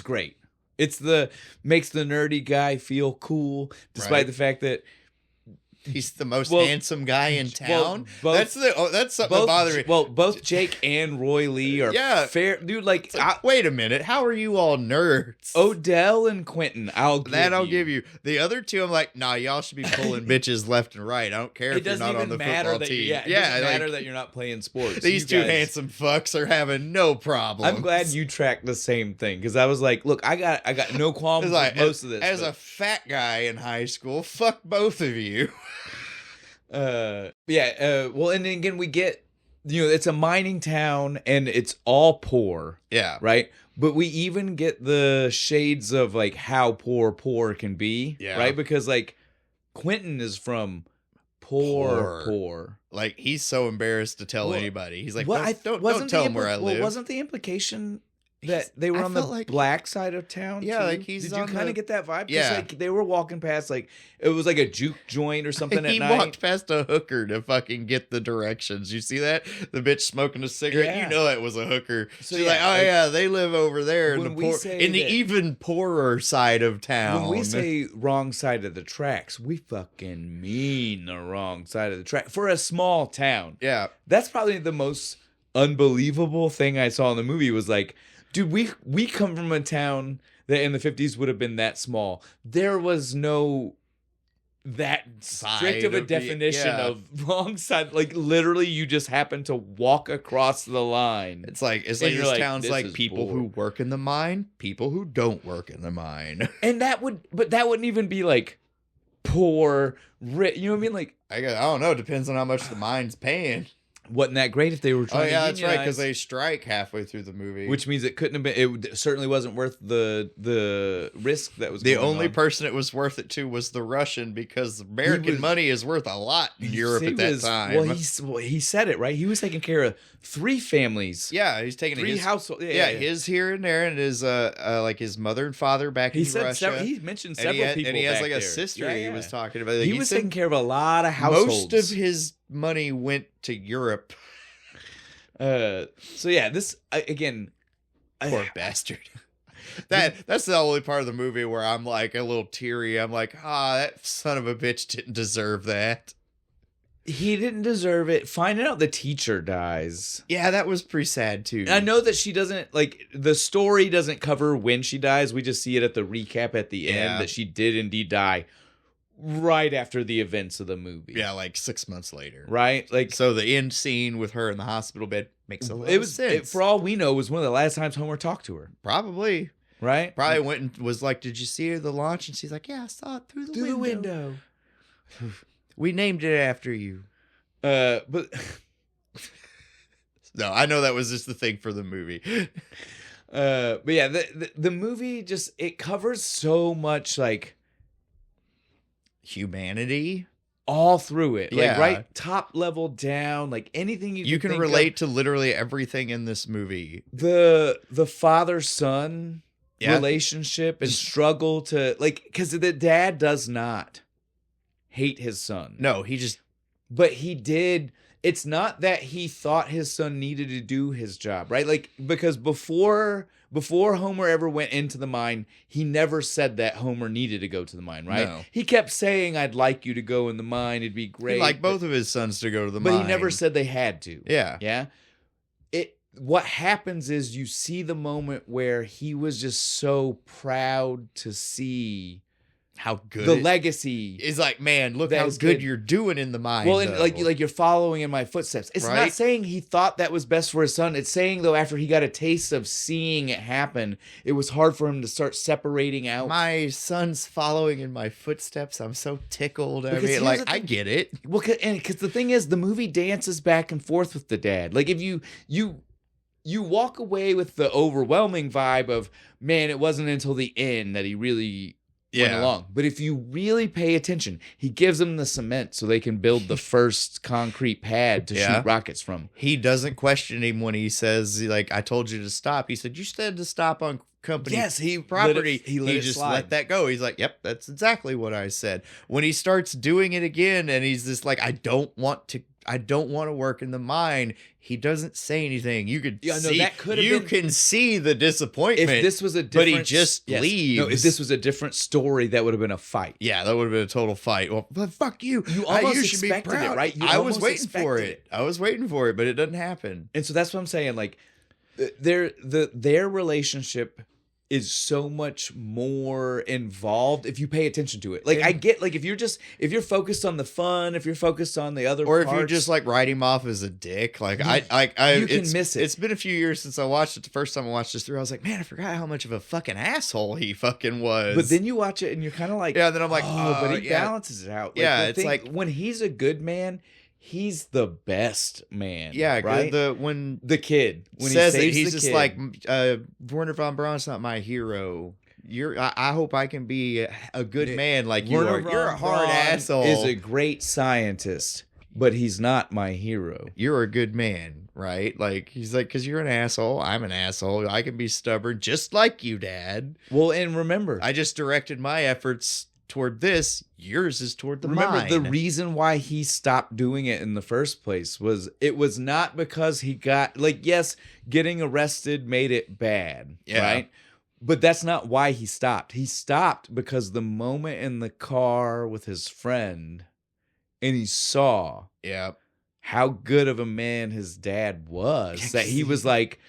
great. Makes the nerdy guy feel cool, despite the fact that he's the most handsome guy in town. That's something that bothers me. Well, both Jake and Roy Lee are fair, dude. Like wait a minute, how are you all nerds? Odell and Quentin, I'll give you. The other two, I'm like, nah, y'all should be pulling bitches left and right. I don't care if you're not on the football team. It doesn't matter that you're not playing sports. These two handsome fucks are having no problem. I'm glad you tracked the same thing because I was like, look, I got no qualms with most of this. As a fat guy in high school, fuck both of you. Well, and then again, we get, it's a mining town and it's all poor. Yeah. Right. But we even get the shades of like how poor can be. Yeah. Right. Because like Quentin is from poor. Like he's so embarrassed to tell anybody. He's like, don't tell him where I live. Wasn't the implication that they were on the black side of town? Yeah, too? like did you kind of get that vibe? Yeah, like they were walking past, like it was like a juke joint or something. At night. He walked past a hooker to fucking get the directions. You see that? The bitch smoking a cigarette. Yeah. You know it was a hooker. So she's like, oh yeah, they live over there in the even poorer side of town. When we say wrong side of the tracks, we fucking mean the wrong side of the track for a small town. Yeah, that's probably the most unbelievable thing I saw in the movie. Was like, dude, we come from a town that in the 50s would have been that small. There was no that strict of a definition of wrong side. Like literally, you just happen to walk across the line. It's like this town's like people who work in the mine, people who don't work in the mine, and that wouldn't even be like poor, rich. You know what I mean? Like I don't know. It depends on how much the mine's paying. Wasn't that great if they were trying to unionize. That's right, because they strike halfway through the movie. Which means it couldn't have been, it certainly wasn't worth the risk that was going on. The only person it was worth it to was the Russian, because American money is worth a lot in Europe at that time. Well, he said it, right? He was taking care of 3 families. Yeah, he's taking 3 households. His here and there, and his like his mother and father back in Russia. He mentioned several people, and he has back like there. a sister he was talking about. Like, he was taking care of a lot of households. Most of his money went to Europe. So yeah, this again, poor bastard. That's the only part of the movie where I'm like a little teary. I'm like, that son of a bitch didn't deserve that. He didn't deserve it. Finding out the teacher dies. Yeah, that was pretty sad too. I know that she doesn't, like, the story doesn't cover when she dies. We just see it at the recap at the end that she did indeed die right after the events of the movie. Yeah, like 6 months later. Right? Like, so the end scene with her in the hospital bed makes a lot of sense. For all we know, it was one of the last times Homer talked to her. Probably. Right? Probably went and was like, did you see the launch? And she's like, yeah, I saw it through the window. We named it after you. But no, I know that was just the thing for the movie. But yeah, the movie just, it covers so much, like, humanity all through it. Like, right top level down, like anything you can relate to literally everything in this movie. The father-son relationship and struggle to, like, because the dad does not hate his son. No, he just... But he did... It's not that he thought his son needed to do his job, right? Like, because before Homer ever went into the mine, he never said that Homer needed to go to the mine, right? No. He kept saying, I'd like you to go in the mine. It'd be great. He'd like both of his sons to go to the mine. But he never said they had to. Yeah. Yeah? What happens is you see the moment where he was just so proud to see how good the legacy is. Like, man, look how good you're doing in the mine. Well, and like you're following in my footsteps. It's not saying he thought that was best for his son. It's saying, though, after he got a taste of seeing it happen, it was hard for him to start separating out. My son's following in my footsteps. I'm so tickled. I mean, like, I get it. Well, because the thing is, the movie dances back and forth with the dad. Like, if you walk away with the overwhelming vibe of, man, it wasn't until the end that he really went along. But if you really pay attention, he gives them the cement so they can build the first concrete pad to shoot rockets from. He doesn't question him when he says, like, I told you to stop. He said, you said to stop on company property. He just let that go. He's like, yep, that's exactly what I said. When he starts doing it again and he's just like, I don't want to work in the mine. He doesn't say anything. You could see, that could have been, can see the disappointment. If this was a different, but he just leaves. No, if this was a different story, that would have been a fight. Yeah, that would have been a total fight. Well, but fuck you. You almost expected it, right? I was waiting for it. I was waiting for it, but it doesn't happen. And so that's what I'm saying. Like, their relationship is so much more involved if you pay attention to it. Like, I get, like, if you're focused on the fun, if you're focused on the other or parts, if you just like write him off as a dick, like you can miss it. It's been a few years since I watched it. The first time I watched this through, I was like, man, I forgot how much of a fucking asshole he fucking was. But then you watch it and you're kind of like, then I'm like, but he balances it out. Like, it's like when he's a good man, he's the best man. Yeah, right. When the kid when says he he's just kid. Like Werner von Braun's not my hero. I hope I can be a good man like you are. You're a hard asshole. Is a great scientist, but he's not my hero. You're a good man, right? Like he's like, because you're an asshole. I'm an asshole. I can be stubborn just like you, Dad. Well, and remember, I just directed my efforts toward this. Yours is toward the remember mine. The reason why he stopped doing it in the first place was not because he got, like, yes, getting arrested made it bad, right? But that's not why he stopped. He stopped because the moment in the car with his friend and he saw how good of a man his dad was, that he was like,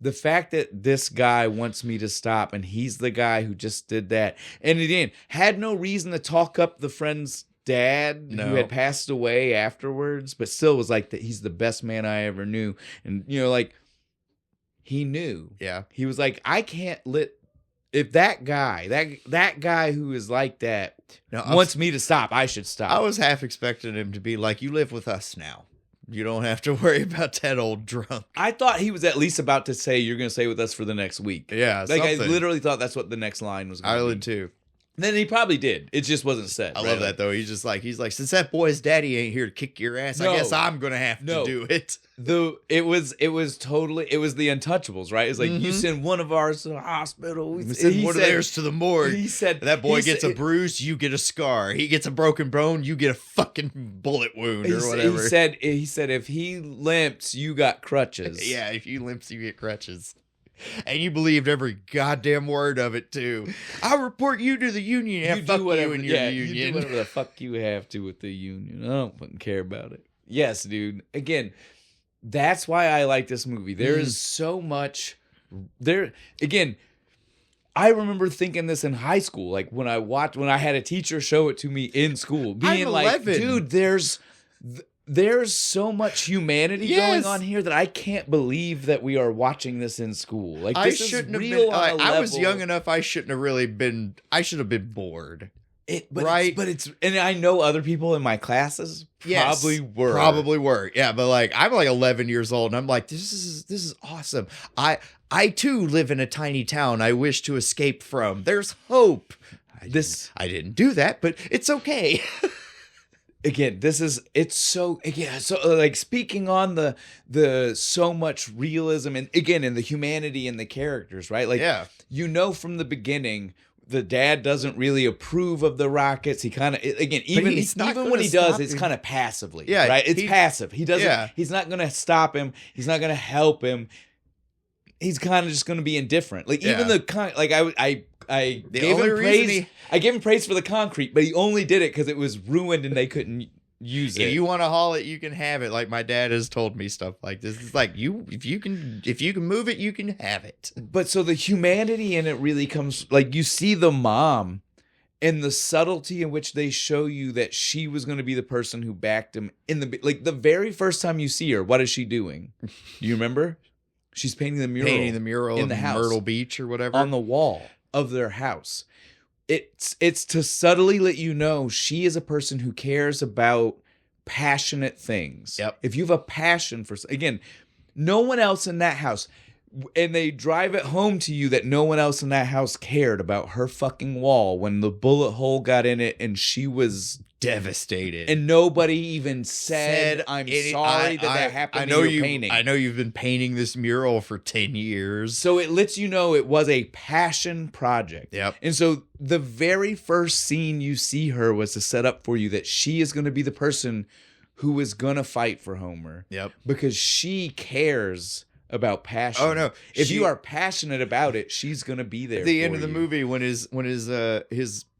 the fact that this guy wants me to stop and he's the guy who just did that. And again, had no reason to talk up the friend's dad who had passed away afterwards, but still was like that he's the best man I ever knew. And, you know, like, he knew. Yeah. He was like, I can't if that guy who is like that wants me to stop, I should stop. I was half expecting him to be like, you live with us now. You don't have to worry about that old drunk. I thought he was at least about to say, you're going to stay with us for the next week. Yeah, like something. I literally thought that's what the next line was going to be. I did too. And then he probably did. It just wasn't said. I love that though. He's like, since that boy's daddy ain't here to kick your ass, I guess I'm gonna have to do it. It was the Untouchables, right? It's like, you send one of ours to the hospital. We send one of theirs to the morgue. He said that boy gets a bruise, you get a scar. He gets a broken bone, you get a fucking bullet wound or whatever. He said if he limps, you got crutches. Yeah, if you limps, you get crutches. And you believed every goddamn word of it too. I'll report you to the union. Yeah, fuck you and your union. You do whatever the fuck you have to with the union. I don't fucking care about it. Yes, dude. Again, that's why I like this movie. There is so much there. Again, I remember thinking this in high school, like when I had a teacher show it to me in school, being like, dude, there's so much humanity going on here that I can't believe that we are watching this in school. Like, this is real on a level. I was young enough. I shouldn't have really been. I should have been bored. And I know other people in my classes probably were. Yeah, but like I'm like 11 years old, and I'm like, this is awesome. I too live in a tiny town I wish to escape from. There's hope. I didn't do that, but it's okay. Again, so like speaking on the so much realism and again in the humanity and the characters, right? Like, you know, from the beginning, the dad doesn't really approve of the rockets. He kind of, again, even when he does, it's kind of passively, right? It's passive. He doesn't, he's not going to stop him. He's not going to help him. He's kind of just going to be indifferent. Like even I gave him praise for the concrete, but he only did it because it was ruined and they couldn't use it. If you want to haul it, you can have it. Like my dad has told me stuff like this. It's like if you can move it, you can have it. But so the humanity in it really comes, like, you see the mom and the subtlety in which they show you that she was going to be the person who backed him in the very first time you see her. What is she doing? Do you remember? She's painting the mural in the house, Myrtle Beach or whatever, on the wall of their house. It's to subtly let you know she is a person who cares about passionate things. Yep. If you have a passion for, again, no one else in that house, And they drive it home to you that no one else in that house cared about her fucking wall when the bullet hole got in it and she was devastated. And nobody even said I'm sorry that happened to your painting. I know you've been painting this mural for 10 years. So it lets you know it was a passion project. Yep. And so the very first scene you see her was to set up for you that she is going to be the person who is going to fight for Homer. Yep. Because she cares about passion. Oh no! If you are passionate about it, she's gonna be there. At the end of the movie, when his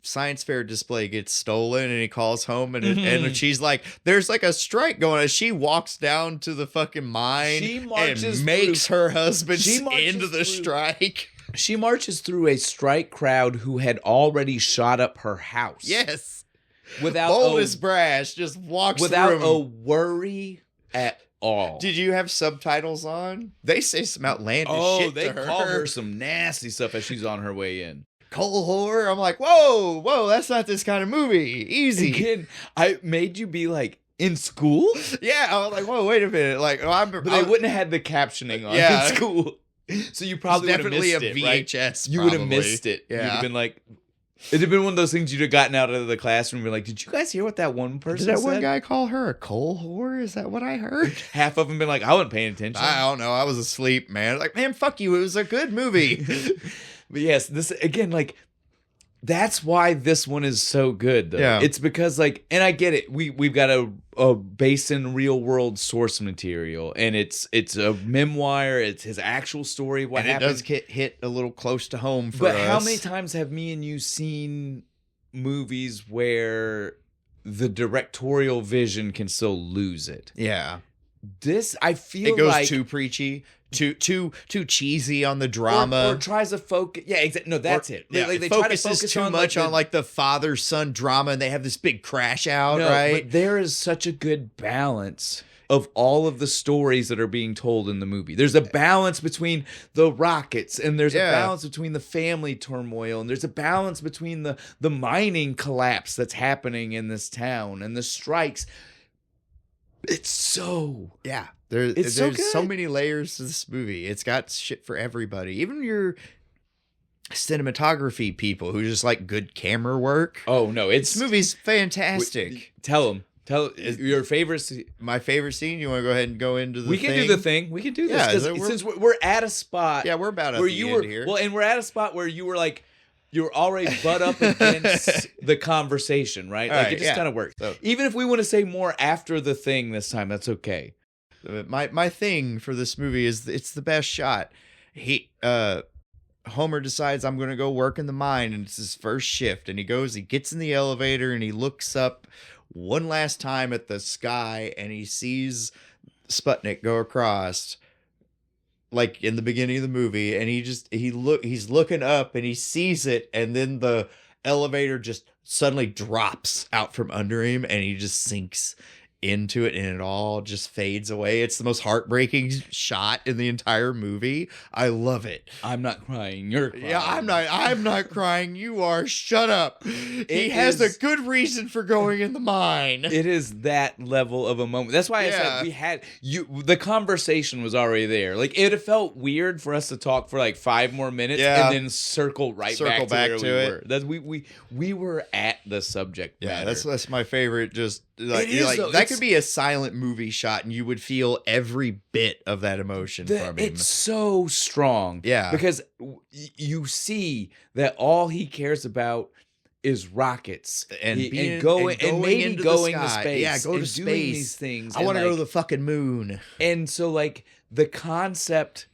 science fair display gets stolen, and he calls home, and she's like, "There's like a strike going on." She walks down to the fucking mine. She marches and makes her husband into the strike. She marches through a strike crowd who had already shot up her house. Yes, without bold as brass, just walks without through a worry at all. Did you have subtitles on? They say some outlandish shit to her. They call her some nasty stuff as she's on her way in. Coal whore. I'm like, whoa, that's not this kind of movie. Easy. Again, I made you be like, in school? Yeah, I was like, whoa, wait a minute. Like, but they wouldn't have had the captioning on in school. So you probably would have missed it, definitely a VHS, right? You would have missed it. Yeah. You'd have been like... It'd have been one of those things you'd have gotten out of the classroom and been like, did you guys hear what that one person said? Did that one guy call her a coal whore? Is that what I heard? Half of them been like, I wasn't paying attention. I don't know. I was asleep, man. Like, man, fuck you. It was a good movie. But yes, this, again, like, that's why this one is so good, though. Yeah. It's because, like, and I get it. We've got a based in real world source material, and it's a memoir. It's his actual story. What happened? It does hit a little close to home for us. But how many times have me and you seen movies where the directorial vision can still lose it? Yeah. This, I feel it goes like too preachy. Too cheesy on the drama, or tries to focus. Yeah, exactly. No, that's it. Yeah, like, they focuses try to focus too much like on like the father-son drama, and they have this big crash out. Right? But there is such a good balance of all of the stories that are being told in the movie. There's a balance between the rockets, and there's a balance between the family turmoil, and there's a balance between the mining collapse that's happening in this town and the strikes. It's so There's so many layers to this movie. It's got shit for everybody. Even your cinematography people who just like good camera work. Oh no, this movie's fantastic. Tell your favorite scene. My favorite scene. You want to go ahead and go into the We can do the thing. We can do this. Yeah, since we're at a spot. Yeah, we're about at where the you end were here. Well, and we're at a spot where you were like, you're already butt up against the conversation, right? Like it just kind of works. So, even if we want to say more after the thing this time, that's okay. My thing for this movie is it's the best shot. Homer decides I'm going to go work in the mine, and it's his first shift, and he gets in the elevator, and he looks up one last time at the sky, and he sees Sputnik go across like in the beginning of the movie, and he's looking up, and he sees it, and then the elevator just suddenly drops out from under him, and he just sinks into it, and it all just fades away. It's the most heartbreaking shot in the entire movie. I love it. I'm not crying. You're crying. Yeah, I'm not crying. You are. Shut up. He has a good reason for going in the mine. It is that level of a moment. That's why I said we had the conversation was already there. Like it felt weird for us to talk for like 5 more minutes and then circle back to where we were. That's we were at the subject matter. Yeah, that's my favorite. Just that could be a silent movie shot, and you would feel every bit of that emotion from him. It's so strong. Yeah. Because you see that all he cares about is rockets and going to space. Yeah, go to space. Doing these things. I want to go to the fucking moon. And so like the concept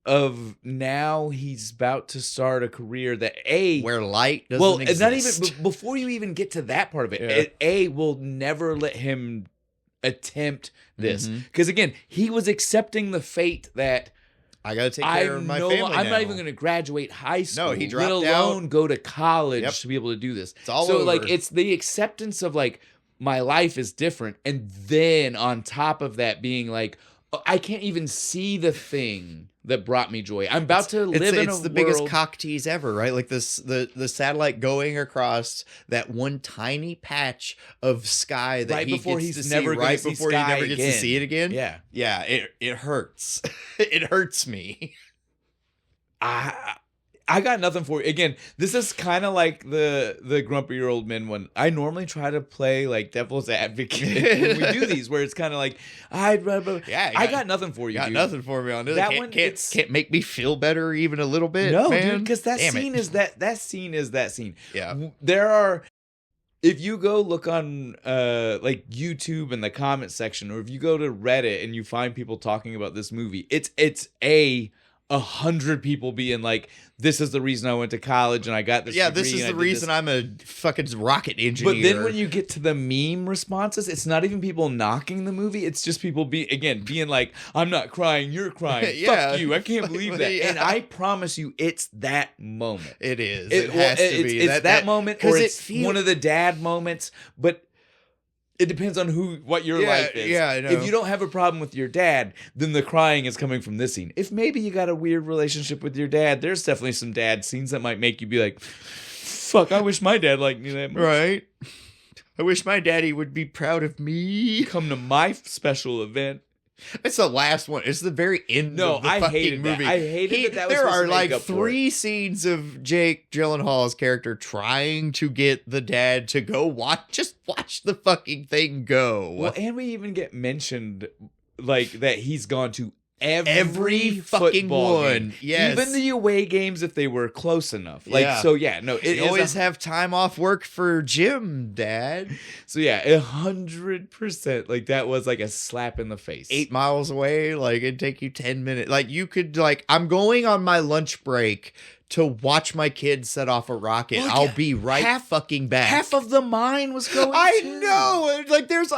of now he's about to start a career that where light doesn't exist. Not even before you even get to that part of it. It will never let him attempt this because again he was accepting the fate that I gotta take care of my family. I'm not even going to graduate high school. No, he dropped let alone go to college to be able to do this. It's all over. Like it's the acceptance of like my life is different, and then on top of that being like I can't even see the thing that brought me joy. I'm about to live in a It's the biggest cock tease ever, right? Like this, the satellite going across that one tiny patch of sky that he gets to see right before he never gets to see it again. Yeah. Yeah, it hurts. It hurts me. I got nothing for you. Again, this is kind of like the grumpy old men one. I normally try to play like devil's advocate when we do these, where it's kind of like I got nothing for you. Got dude. Nothing for me on this. That can't make me feel better even a little bit. No, man. dude, because that scene is that scene. Yeah, there are. If you go look on like YouTube in the comment section, or if you go to Reddit and you find people talking about this movie, it's 100 people being like, this is the reason I went to college and I got this. Yeah, this is the reason I'm a fucking rocket engineer. But then when you get to the meme responses, it's not even people knocking the movie. It's just people being like, I'm not crying, you're crying. Yeah. Fuck you. I can't believe that. Yeah. And I promise you, it's that moment. It is. It has to be. It's that moment, or it's one of the dad moments. But it depends on what your life is. Yeah, I know. If you don't have a problem with your dad, then the crying is coming from this scene. If maybe you got a weird relationship with your dad, there's definitely some dad scenes that might make you be like, fuck, I wish my dad liked me that much. Right. I wish my daddy would be proud of me. Come to my special event. It's the last one. It's the very end of the fucking movie. I hated that. There are like 3 scenes of Jake Gyllenhaal's character trying to get the dad to go watch the fucking thing go. Well, and we even get mentioned like that he's gone to every fucking one. Game. Yes. Even the away games if they were close enough. Like, yeah. So yeah, no. You always have time off work for gym, Dad. So yeah, 100%. Like that was like a slap in the face. 8 miles away, like it'd take you 10 minutes. Like you could I'm going on my lunch break to watch my kids set off a rocket. Well, I'll be fucking back. Half of the mine was going. I know. Like there's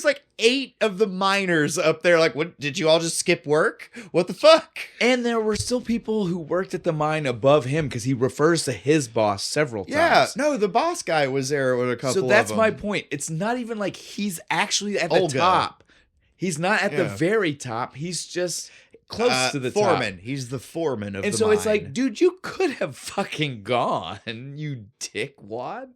like 8 of the miners up there. Like, what? Did you all just skip work? What the fuck? And there were still people who worked at the mine above him because he refers to his boss several times. Yeah. No, the boss guy was there with a couple. So that's my point. It's not even like he's actually at the top. He's not at the very top. He's just close to the foreman. top. He's the foreman of and the so mine. It's like, dude, you could have fucking gone, you dickwad.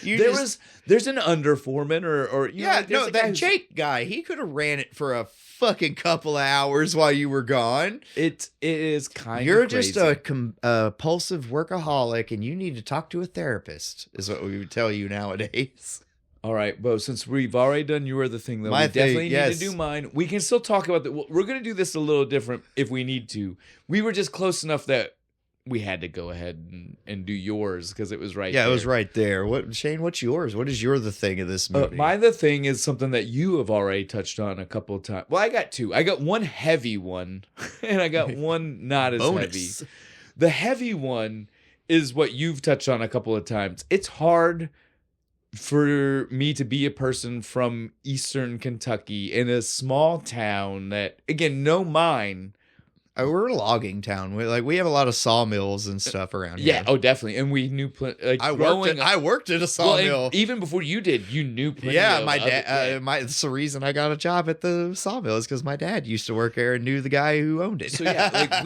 There's an under foreman or that Jake guy, he could have ran it for a fucking couple of hours while you were gone. It is kind You're of crazy. Just a compulsive workaholic, and you need to talk to a therapist. Is what we would tell you nowadays. All right, Bo, since we've already done your the thing, though, we definitely need to do mine. We can still talk about that. We're going to do this a little different if we need to. We were just close enough that we had to go ahead and do yours because it was right there. Yeah, it was right there. Shane, what's yours? What is your the thing of this movie? My the thing is something that you have already touched on a couple of times. Well, I got 2. I got one heavy one, and I got one not as heavy. The heavy one is what you've touched on a couple of times. It's hard for me to be a person from Eastern Kentucky in a small town that, again, no mine. We're a logging town. We have a lot of sawmills and stuff around here. Yeah, oh, definitely. And we knew I worked at a sawmill. Well, even before you did, you knew plenty. Yeah, my dad. That's the reason I got a job at the sawmill is because my dad used to work there and knew the guy who owned it. So yeah,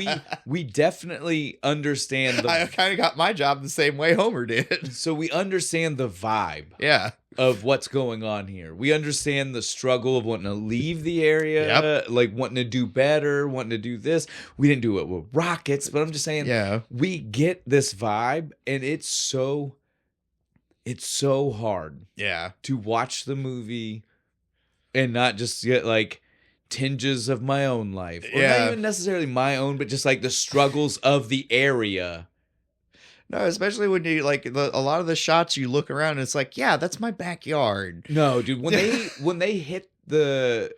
we definitely understand. I kind of got my job the same way Homer did. So we understand the vibe. Yeah. Of what's going on here. We understand the struggle of wanting to leave the area, like wanting to do better, wanting to do this. We didn't do it with rockets, but I'm just saying, we get this vibe, and it's so hard, to watch the movie and not just get like tinges of my own life, or not even necessarily my own, but just like the struggles of the area. No, especially when you a lot of the shots you look around and it's like, yeah, that's my backyard. No, dude, when they hit the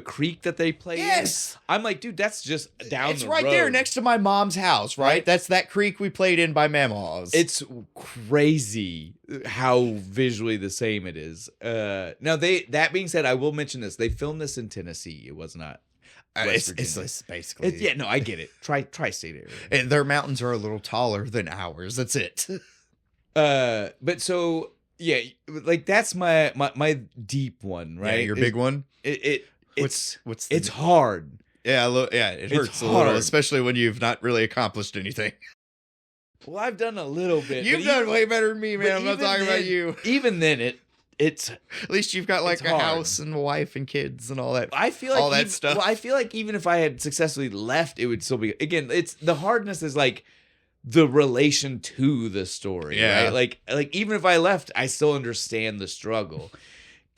creek that they play in, I'm like, dude, that's just down the road. It's right there next to my mom's house, right? That's that creek we played in by Mama's. It's crazy how visually the same it is. Now that being said, I will mention this. They filmed this in Tennessee. It was not it's basically. I get it. Tri-state area. And their mountains are a little taller than ours. That's it. But so yeah, like that's my deep one, right? Yeah, your big one. It's hard. Yeah, it hurts a little, especially when you've not really accomplished anything. Well, I've done a little bit. You've done way better than me, man. I'm not talking about you. Even then, it's at least you've got like a house and a wife and kids and all that. I feel like all that stuff. Well, I feel like even if I had successfully left, it would still be. Again, it's the hardness is like the relation to the story, right? Like even if I left, I still understand the struggle.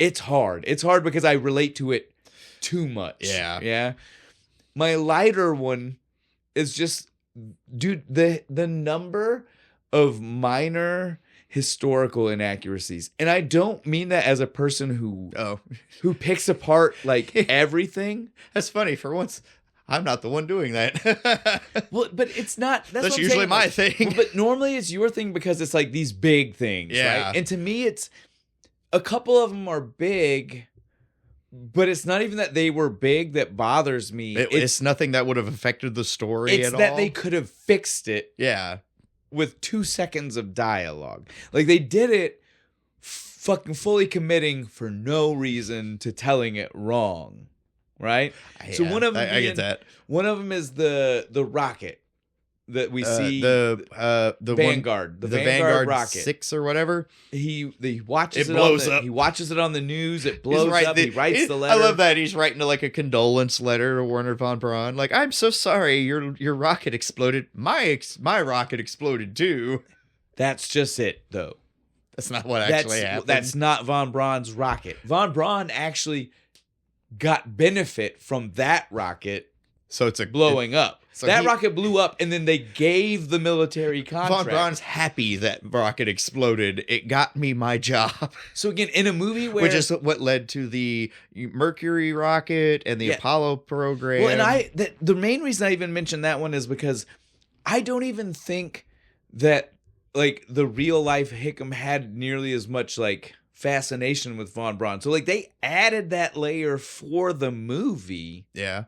It's hard. It's hard because I relate to it too much. Yeah. My lighter one is just, dude, the number of minor historical inaccuracies, and I don't mean that as a person who picks apart like everything. That's funny. For once, I'm not the one doing that. Well, but it's not. That's usually my thing. Well, but normally it's your thing because it's like these big things, right? And to me, it's a couple of them are big. But it's not even that they were big that bothers me. It's nothing that would have affected the story at all. It's that they could have fixed it. Yeah. With 2 seconds of dialogue. Like they did it fucking fully committing for no reason to telling it wrong. Right? Yeah, so one of them I get that. One of them is the rocket that we see the Vanguard, the Vanguard rocket 6 or whatever. He watches it blows up. He watches it on the news. It blows up. He writes the letter. I love that he's writing like a condolence letter to Werner von Braun. Like, I'm so sorry your rocket exploded. My rocket exploded too. That's just it though. That's not what actually happened. That's not von Braun's rocket. Von Braun actually got benefit from that rocket. So it's blowing up. So that rocket blew up, and then they gave the military contract. Von Braun's happy that rocket exploded. It got me my job. So again, in a movie where... Which is what led to the Mercury rocket and the Apollo program. Well, and the main reason I even mentioned that one is because I don't even think that like the real life Hickam had nearly as much like fascination with Von Braun. So like they added that layer for the movie. Yeah.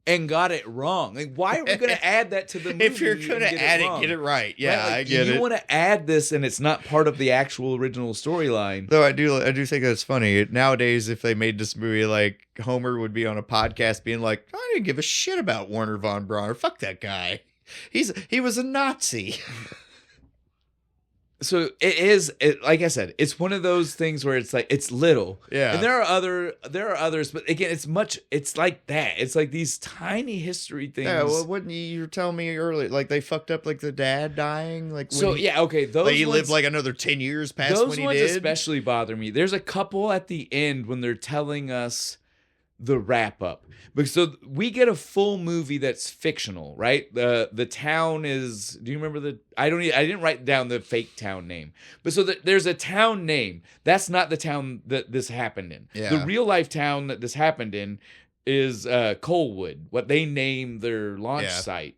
And got it wrong. Like, why are we going to add that to the movie? If you're going to add it, get it right. Yeah, right? Like, I get it. You want to add this, and it's not part of the actual original storyline. Though I do think that's funny. Nowadays, if they made this movie, like Homer would be on a podcast being like, "I didn't give a shit about Werner von Braun. Fuck that guy. He was a Nazi." So it is, like I said, it's one of those things where it's like it's little, yeah. And there are others, but again, it's like that. It's like these tiny history things. Yeah, well, wouldn't you were telling me earlier, like they fucked up like the dad dying, like so yeah, okay, those like he lived like another 10 years past when he did. Those ones especially bother me. There's a couple at the end when they're telling us the wrap up. Because so we get a full movie that's fictional, right? The town is. Do you remember I didn't write down the fake town name, but so there's a town name. That's not the town that this happened in. Yeah. The real life town that this happened in is Colwood, what they name their launch site,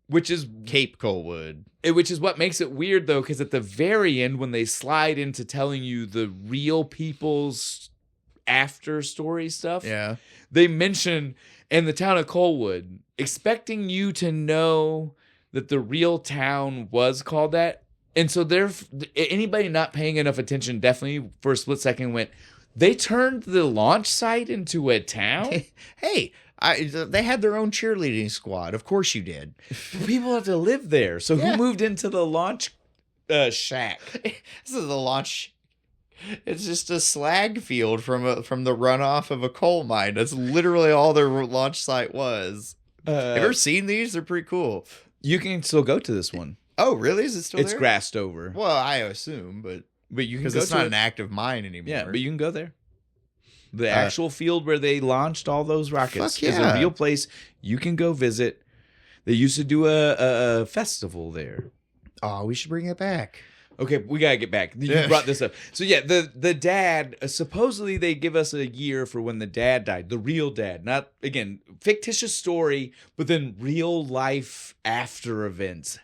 which is Cape Colwood. Which is what makes it weird though, because at the very end, when they slide into telling you the real people's after story stuff, they mention in the town of Colwood, expecting you to know that the real town was called that. And so anybody not paying enough attention definitely for a split second went, they turned the launch site into a town? Hey, they had their own cheerleading squad. Of course you did. People have to live there. So who moved into the launch shack? This is the launch. It's just a slag field from the runoff of a coal mine. That's literally all their launch site was. Have you ever seen these? They're pretty cool. You can still go to this one. Oh, really? Is it still there? It's grassed over. Well, I assume, but you can because it's not an active mine anymore. Yeah, but you can go there. The actual field where they launched all those rockets is a real place. You can go visit. They used to do a festival there. Oh, we should bring it back. Okay, we gotta get back. You brought this up. So yeah, the dad, supposedly they give us a year for when the dad died. The real dad. Not, again, fictitious story, but then real life after events.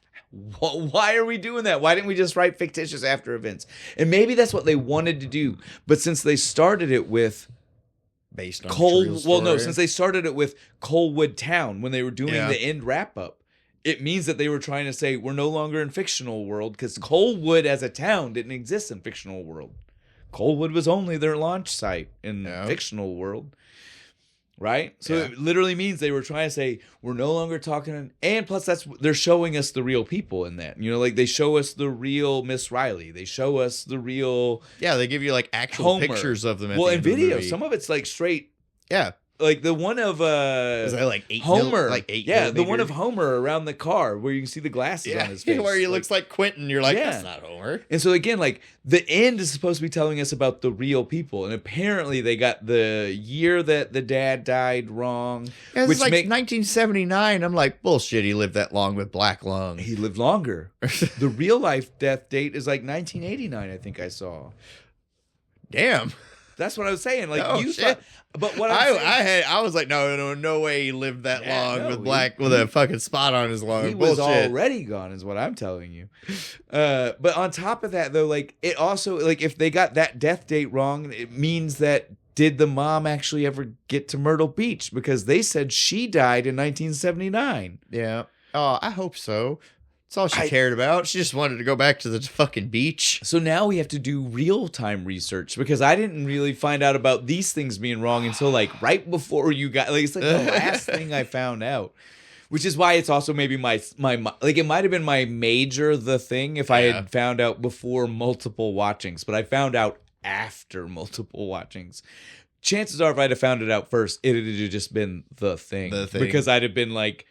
Why are we doing that? Why didn't we just write fictitious after events? And maybe that's what they wanted to do. But since they started it with based on since they started it with Colwood Town when they were doing the end wrap up, it means that they were trying to say we're no longer in fictional world because Colwood as a town didn't exist in fictional world. Colwood was only their launch site in the fictional world. Right? So it literally means they were trying to say, we're no longer talking. And plus, they're showing us the real people in that. You know, like they show us the real Miss Riley. They show us the real. Yeah, they give you like actual Homer. Pictures of them. Well, and video. Some of it's like straight. Yeah. Like the one of was that like 8 Homer, millimeter? The one of Homer around the car where you can see the glasses on his face, where he looks like Quentin. You're like, that's not Homer. And so again, like the end is supposed to be telling us about the real people, and apparently they got the year that the dad died wrong. Yeah, which like 1979. I'm like, bullshit. He lived that long with black lung. He lived longer. The real life death date is like 1989. I think I saw. Damn. That's what I was saying. Like shit. But what I was like, no way he lived that long with a fucking spot on his lung. He was already gone, is what I'm telling you. But on top of that, though, like it also like if they got that death date wrong, it means that did the mom actually ever get to Myrtle Beach? Because they said she died in 1979. Yeah. Oh, I hope so. That's all she cared about. She just wanted to go back to the fucking beach. So now we have to do real-time research because I didn't really find out about these things being wrong until like right before you got like it's like the last thing I found out. Which is why it's also maybe my like it might have been my major the thing if I had found out before multiple watchings, but I found out after multiple watchings. Chances are if I'd have found it out first, it'd have just been the thing. Because I'd have been like,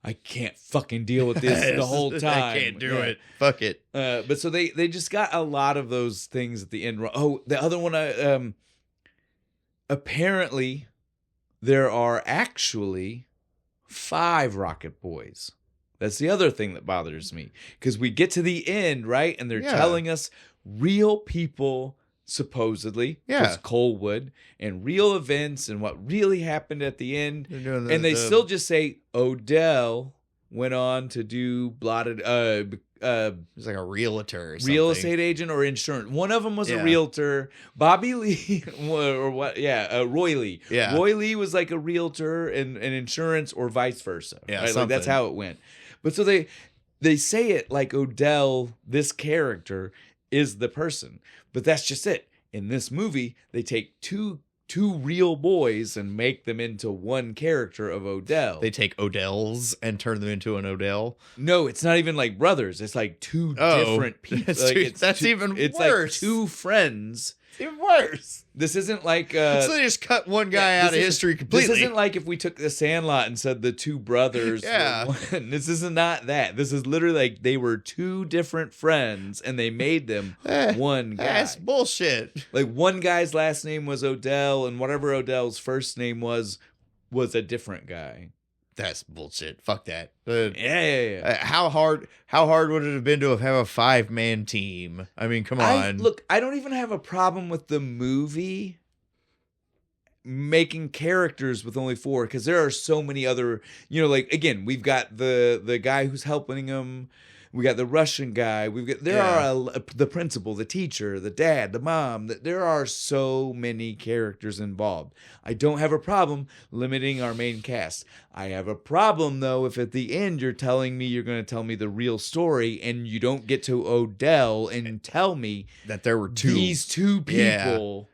I can't fucking deal with this the whole time. I can't do it. Fuck it. But so they just got a lot of those things at the end. Oh, the other one, apparently there are actually 5 Rocket Boys. That's the other thing that bothers me. Because we get to the end, right? And they're telling us real people supposedly, because Coalwood, and real events and what really happened at the end. And they still just say Odell went on to do blotted he's like a realtor or something. Real estate agent or insurance. One of them was a realtor. Bobby Lee or what? Roy Lee. Yeah. Roy Lee was like a realtor and insurance or vice versa. Yeah, right? Like that's how it went. But so they say it like Odell, this character, is the person. But that's just it. In this movie, they take two real boys and make them into one character of Odell. They take Odells and turn them into an Odell? No, it's not even like brothers. It's like two different people. That's even worse. It's like 2 friends. It's even worse. This isn't like... so they just cut one guy out of history completely. This isn't like if we took The Sandlot and said the 2 brothers were one. This is not that. This is literally like they were 2 different friends and they made them one guy. That's bullshit. Like one guy's last name was Odell and whatever Odell's first name was a different guy. That's bullshit. Fuck that. How hard would it have been to have a 5-man team? I mean, come on. Look, I don't even have a problem with the movie making characters with only 4 because there are so many other, like again, we've got the guy who's helping him. We got the Russian guy. There are the principal, the teacher, the dad, the mom. There are so many characters involved. I don't have a problem limiting our main cast. I have a problem though if at the end you're telling me you're going to tell me the real story and you don't get to Odell and tell me that there were these 2 people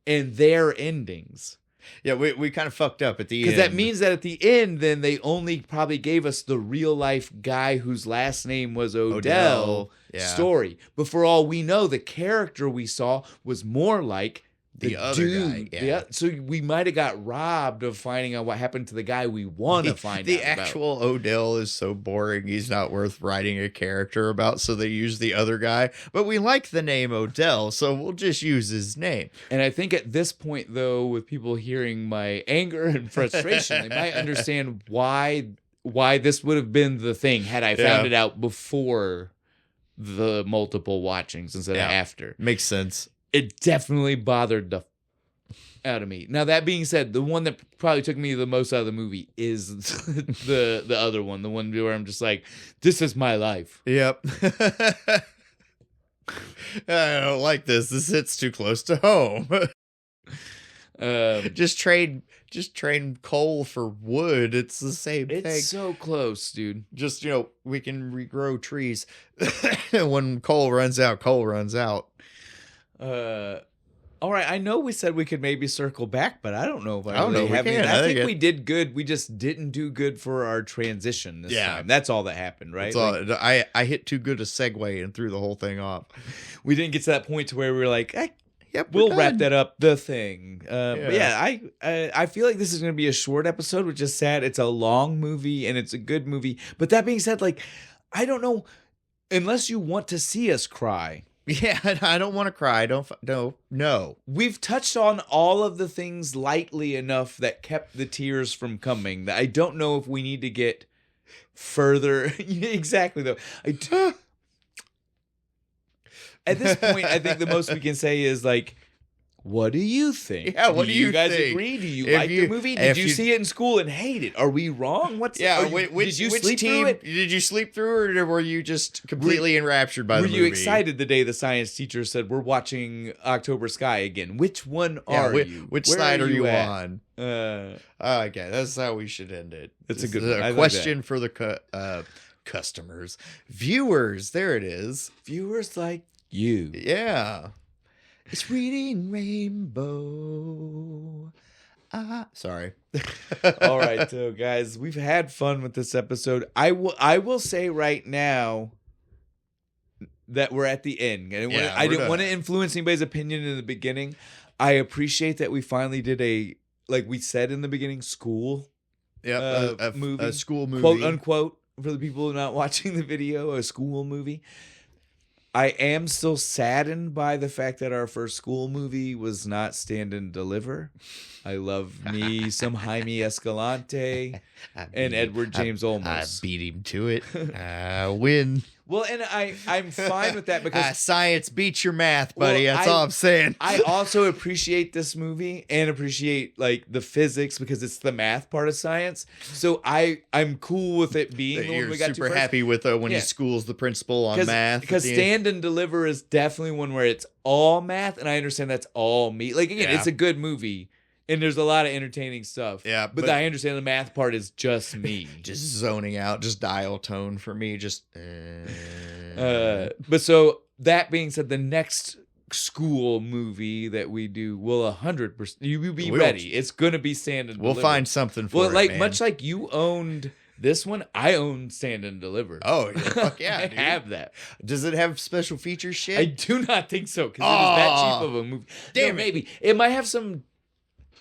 and their endings. Yeah, we kind of fucked up at the end. Because that means that at the end, then they only probably gave us the real life guy whose last name was Odell story. But for all we know, the character we saw was more like the other dude. Guy. Yeah. So we might have got robbed of finding out what happened to the guy we want to find out The actual Odell is so boring. He's not worth writing a character about. So they use the other guy. But we like the name Odell, so we'll just use his name. And I think at this point, though, with people hearing my anger and frustration, they might understand why this would have been the thing had I found it out before the multiple watchings instead of after. Makes sense. It definitely bothered the out of me. Now, that being said, the one that probably took me the most out of the movie is the other one. The one where I'm just like, this is my life. Yep. I don't like this. This hits too close to home. Just trade coal for wood. It's the same thing. It's so close, dude. Just, we can regrow trees. When coal runs out, coal runs out. All right, I know we said we could maybe circle back, but I don't know if I don't know. have any. I think we did good. We just didn't do good for our transition this time. That's all that happened, right? I hit too good a segue and threw the whole thing off. We didn't get to that point to where we were like, we'll wrap that up. The thing. But I feel like this is going to be a short episode, which is sad. It's a long movie and it's a good movie. But that being said, like, I don't know, unless you want to see us cry. Yeah, I don't want to cry. No. We've touched on all of the things lightly enough that kept the tears from coming that I don't know if we need to get further. Exactly, though. At this point, I think the most we can say is, like, what do you think? Yeah, what do you guys think? agree? Do you like the movie? Did you see it in school and hate it? Are we wrong? Did you sleep through it? Did you sleep through it, or were you just completely enraptured by the movie? Were you excited the day the science teacher said, we're watching October Sky again? Which one are you? Which side are you on? Okay, that's how we should end it. That's a good question for the customers. Viewers, there it is. Viewers like you. Yeah. It's reading rainbow. Sorry. All right, so guys, we've had fun with this episode. I will say right now that we're at the end. I didn't want to influence anybody's opinion in the beginning. I appreciate that we finally did like we said in the beginning, school. Yeah, a school movie, quote unquote, for the people not watching the video, a school movie. I am still saddened by the fact that our first school movie was not Stand and Deliver. I love me some Jaime Escalante and Edward James Olmos. I beat him to it. I win. Well, and I'm fine with that because science beats your math, buddy. That's all I'm saying. I also appreciate this movie and appreciate like the physics because it's the math part of science. So I'm cool with it being the one we got to first. You're super happy with when he schools the principal on math. Because Stand and Deliver is definitely one where it's all math, and I understand that's all me. Like again, it's a good movie. And there's a lot of entertaining stuff. Yeah. But I understand the math part is just me. Just zoning out, just dial tone for me. Just. But so that being said, the next school movie that we do will 100%. You will be ready. It's going to be Stand and Deliver. We'll find something for it. Well, man. Much like you owned this one, I own Stand and Deliver. Oh, fuck yeah. I have that. Does it have special feature shit? I do not think so because it is that cheap of a movie. Damn maybe. It might have some.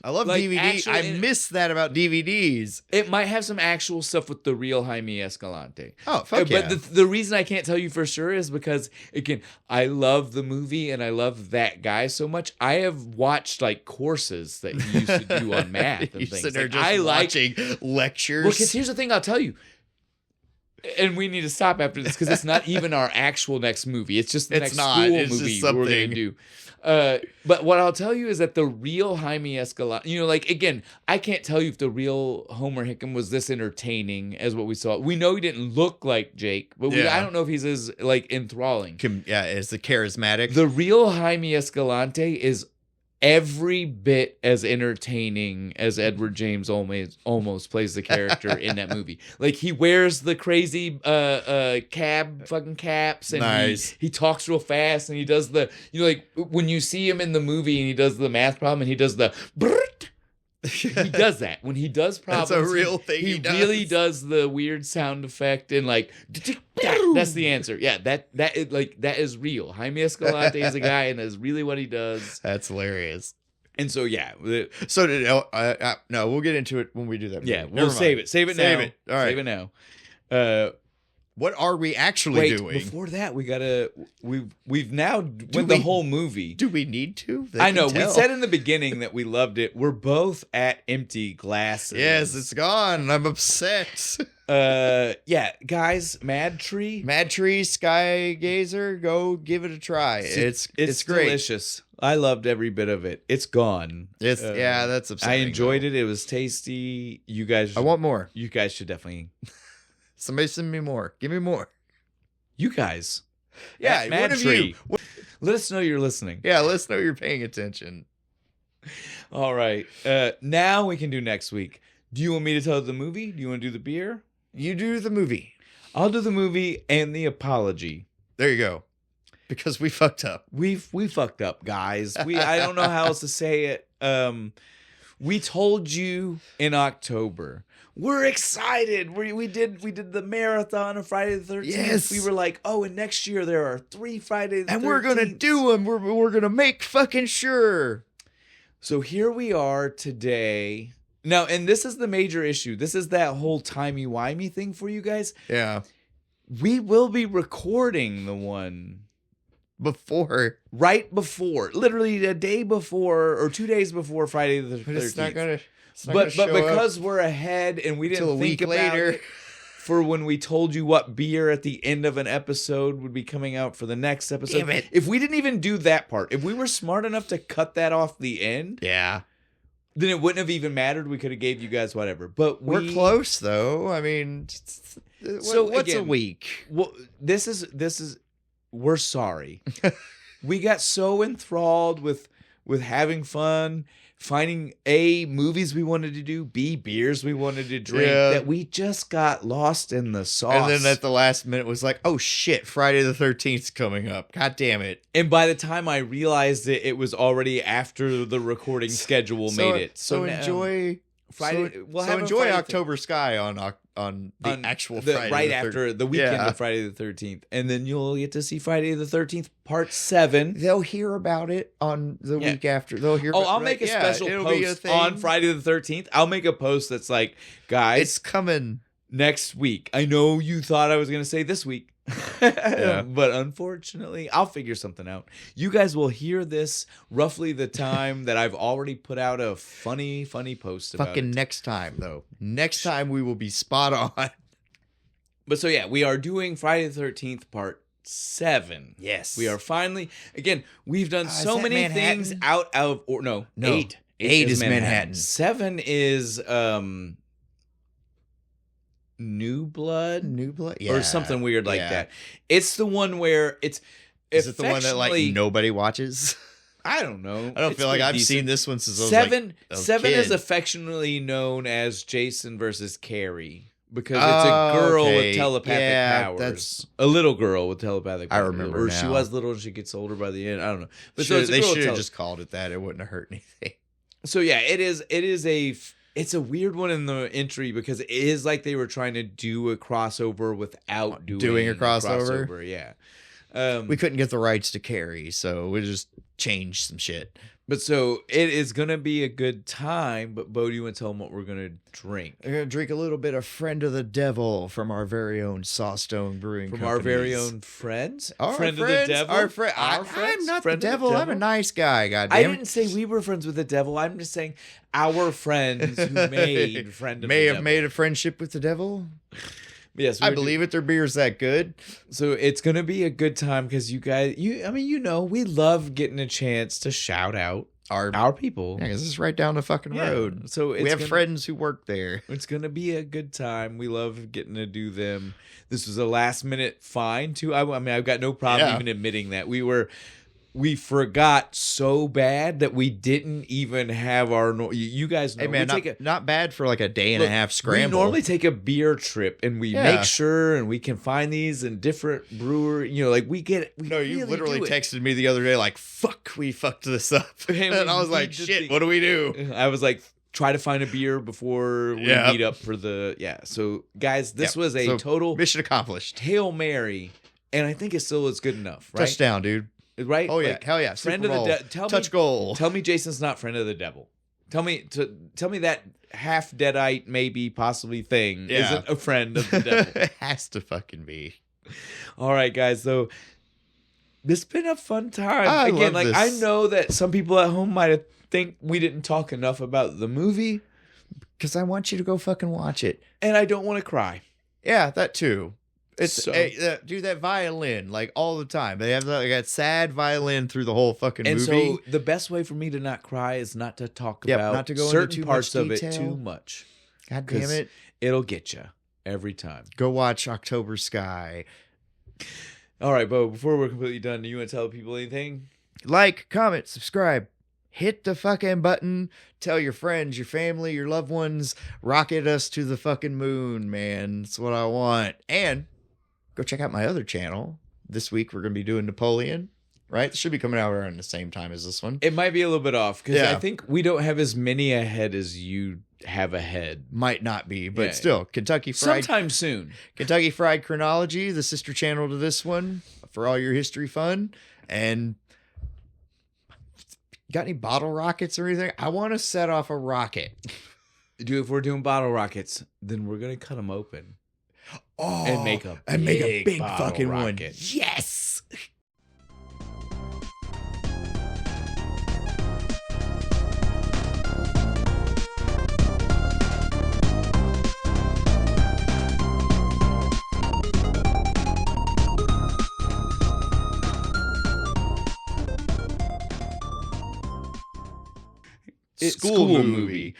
I love DVDs. I miss that about DVDs. It might have some actual stuff with the real Jaime Escalante. Oh, fuck yeah. But the reason I can't tell you for sure is because, again, I love the movie and I love that guy so much. I have watched, like, courses that he used to do on math and things. Like, just watching lectures. Well, because here's the thing I'll tell you. And we need to stop after this because it's not even our actual next movie. It's just the next school movie we're going to do. But what I'll tell you is that the real Jaime Escalante, like, again, I can't tell you if the real Homer Hickam was this entertaining as what we saw. We know he didn't look like Jake, but I don't know if he's as, like, enthralling. Is the charismatic. The real Jaime Escalante is every bit as entertaining as Edward James almost plays the character in that movie. Like, he wears the crazy fucking caps, and he talks real fast, and he does the, like, when you see him in the movie and he does the math problem and he does the brrrt, he does that. When he does problems, that's a real thing he does. Really does the weird sound effect and like that's the answer. Yeah, that is real. Jaime Escalante is a guy, and that's really what he does. That's hilarious. And so no, we'll get into it when we do that movie. Yeah, we'll save it. Save it now. All right. Save it now. What are we actually doing? Before that, we've now went the whole movie. Do we need to? I know. We said in the beginning that we loved it. We're both at empty glasses. Yes, it's gone. I'm upset. Yeah, guys, MadTree, Skygazer, go give it a try. It's great. Delicious. I loved every bit of it. It's gone. That's upsetting. I enjoyed it. It was tasty. You guys, I want more. You guys should definitely. Somebody send me more. Give me more. You guys. Yeah, MadTree. Let us know you're listening. Yeah, let us know you're paying attention. All right. Now we can do next week. Do you want me to tell the movie? Do you want to do the beer? You do the movie. I'll do the movie and the apology. There you go. Because we fucked up. We fucked up, guys. I don't know how else to say it. We told you in October. We're excited. We did the marathon of Friday the 13th. Yes. We were like, oh, and next year there are 3 Friday the 13th. And we're going to do them. We're going to make fucking sure. So here we are today. Now, and this is the major issue. This is that whole timey-wimey thing for you guys. Yeah. We will be recording the one right before, literally a day before or 2 days before Friday the 13th. But it's not gonna but because we're ahead and we didn't think about it for when we told you what beer at the end of an episode would be coming out for the next episode. Damn it. If we didn't even do that part, if we were smart enough to cut that off the end, yeah, then it wouldn't have even mattered. We could have gave you guys whatever. But we're close though. I mean, so what's a week? Well, this is we're sorry. We got so enthralled with having fun, finding A, movies we wanted to do, B, beers we wanted to drink, that we just got lost in the sauce. And then at the last minute was like, oh shit, Friday the 13th coming up. God damn it. And by the time I realized it was already after the recording schedule made it. So enjoy Friday. Enjoy October Sky on the actual Friday right after the weekend of Friday the 13th, and then you'll get to see Friday the 13th Part 7. They'll hear about it on the week after. They'll hear. I'll make a special post on Friday the 13th. I'll make a post that's like, guys, it's coming next week. I know you thought I was going to say this week. But unfortunately, I'll figure something out. You guys will hear this roughly the time that I've already put out a funny post about fucking it. Next time, though. Next time we will be spot on. But so, we are doing Friday the 13th Part 7. Yes. We are finally, again, we've done so many Manhattan? things out of, or no, 8. 8 is Manhattan. 7 is, New Blood, or something weird like that. It's the one where is it the one that like nobody watches? I don't know. I don't feel like I've seen this one since 7. 7 is affectionately known as Jason versus Carrie because it's a girl with telepathic powers. That's a little girl with telepathic powers. I remember, or she was little and she gets older by the end. I don't know. But they should have just called it that. It wouldn't have hurt anything. So it is. It's a weird one in the entry because it is like they were trying to do a crossover without doing a crossover. Yeah. We couldn't get the rights to Carrie, so we just changed some shit. But so it is going to be a good time. But Bo, do you want to tell them what we're going to drink? We're going to drink a little bit of Friend of the Devil from our very own Sawstone Brewing Company. From our very own friends? Friend of the Devil? Our friends? I'm not the devil. I'm a nice guy, goddamn. I didn't say we were friends with the devil. I'm just saying our friends who made Friend of the Devil. May have made a friendship with the devil. Yes, I believe it. Their beer's that good. So it's going to be a good time because you guys, we love getting a chance to shout out our people. Yeah, because this is right down the fucking road. So we have friends who work there. It's going to be a good time. We love getting to do them. This was a last minute find too. I mean, I've got no problem even admitting that we forgot so bad that we didn't even have our. You guys know. Hey man, not bad for like a day and a half scramble. We normally take a beer trip and we make sure and we can find these in different brewery. We get. You literally texted me the other day like, "Fuck, we fucked this up," and I was like, "Shit, what do we do?" I was like, try to find a beer before we meet up for the So guys, this was a total mission accomplished. Hail Mary, and I think it still is good enough. Right? Touchdown, dude. Right? Oh yeah, hell yeah! Friend of the devil. Touch goal. Tell me, Jason's not friend of the devil. Tell me that half deadite, maybe possibly thing isn't a friend of the devil. It has to fucking be. All right, guys. So this has been a fun time. Again, like I know that some people at home might think we didn't talk enough about the movie because I want you to go fucking watch it, and I don't want to cry. Yeah, that too. It's dude, that violin like all the time. They have that sad violin through the whole fucking movie. And so the best way for me to not cry is not to talk about not to go certain into too parts much of it detail. too much. God damn it! It'll get you every time. Go watch October Sky. All right, Bo. Before we're completely done, do you want to tell people anything? Like, comment, subscribe. Hit the fucking button. Tell your friends, your family, your loved ones. Rocket us to the fucking moon, man. That's what I want. And go check out my other channel, this week we're going to be doing Napoleon. Right? It should be coming out around the same time as this one. It might be a little bit off because I think we don't have as many ahead as you have ahead. Might not be, but still, Kentucky Fried. Sometime soon. Kentucky Fried Chronology, the sister channel to this one, for all your history fun. And got any bottle rockets or anything? I want to set off a rocket. Dude, if we're doing bottle rockets, then we're going to cut them open. Oh, and make a big fucking rocket. One. Yes. School movie.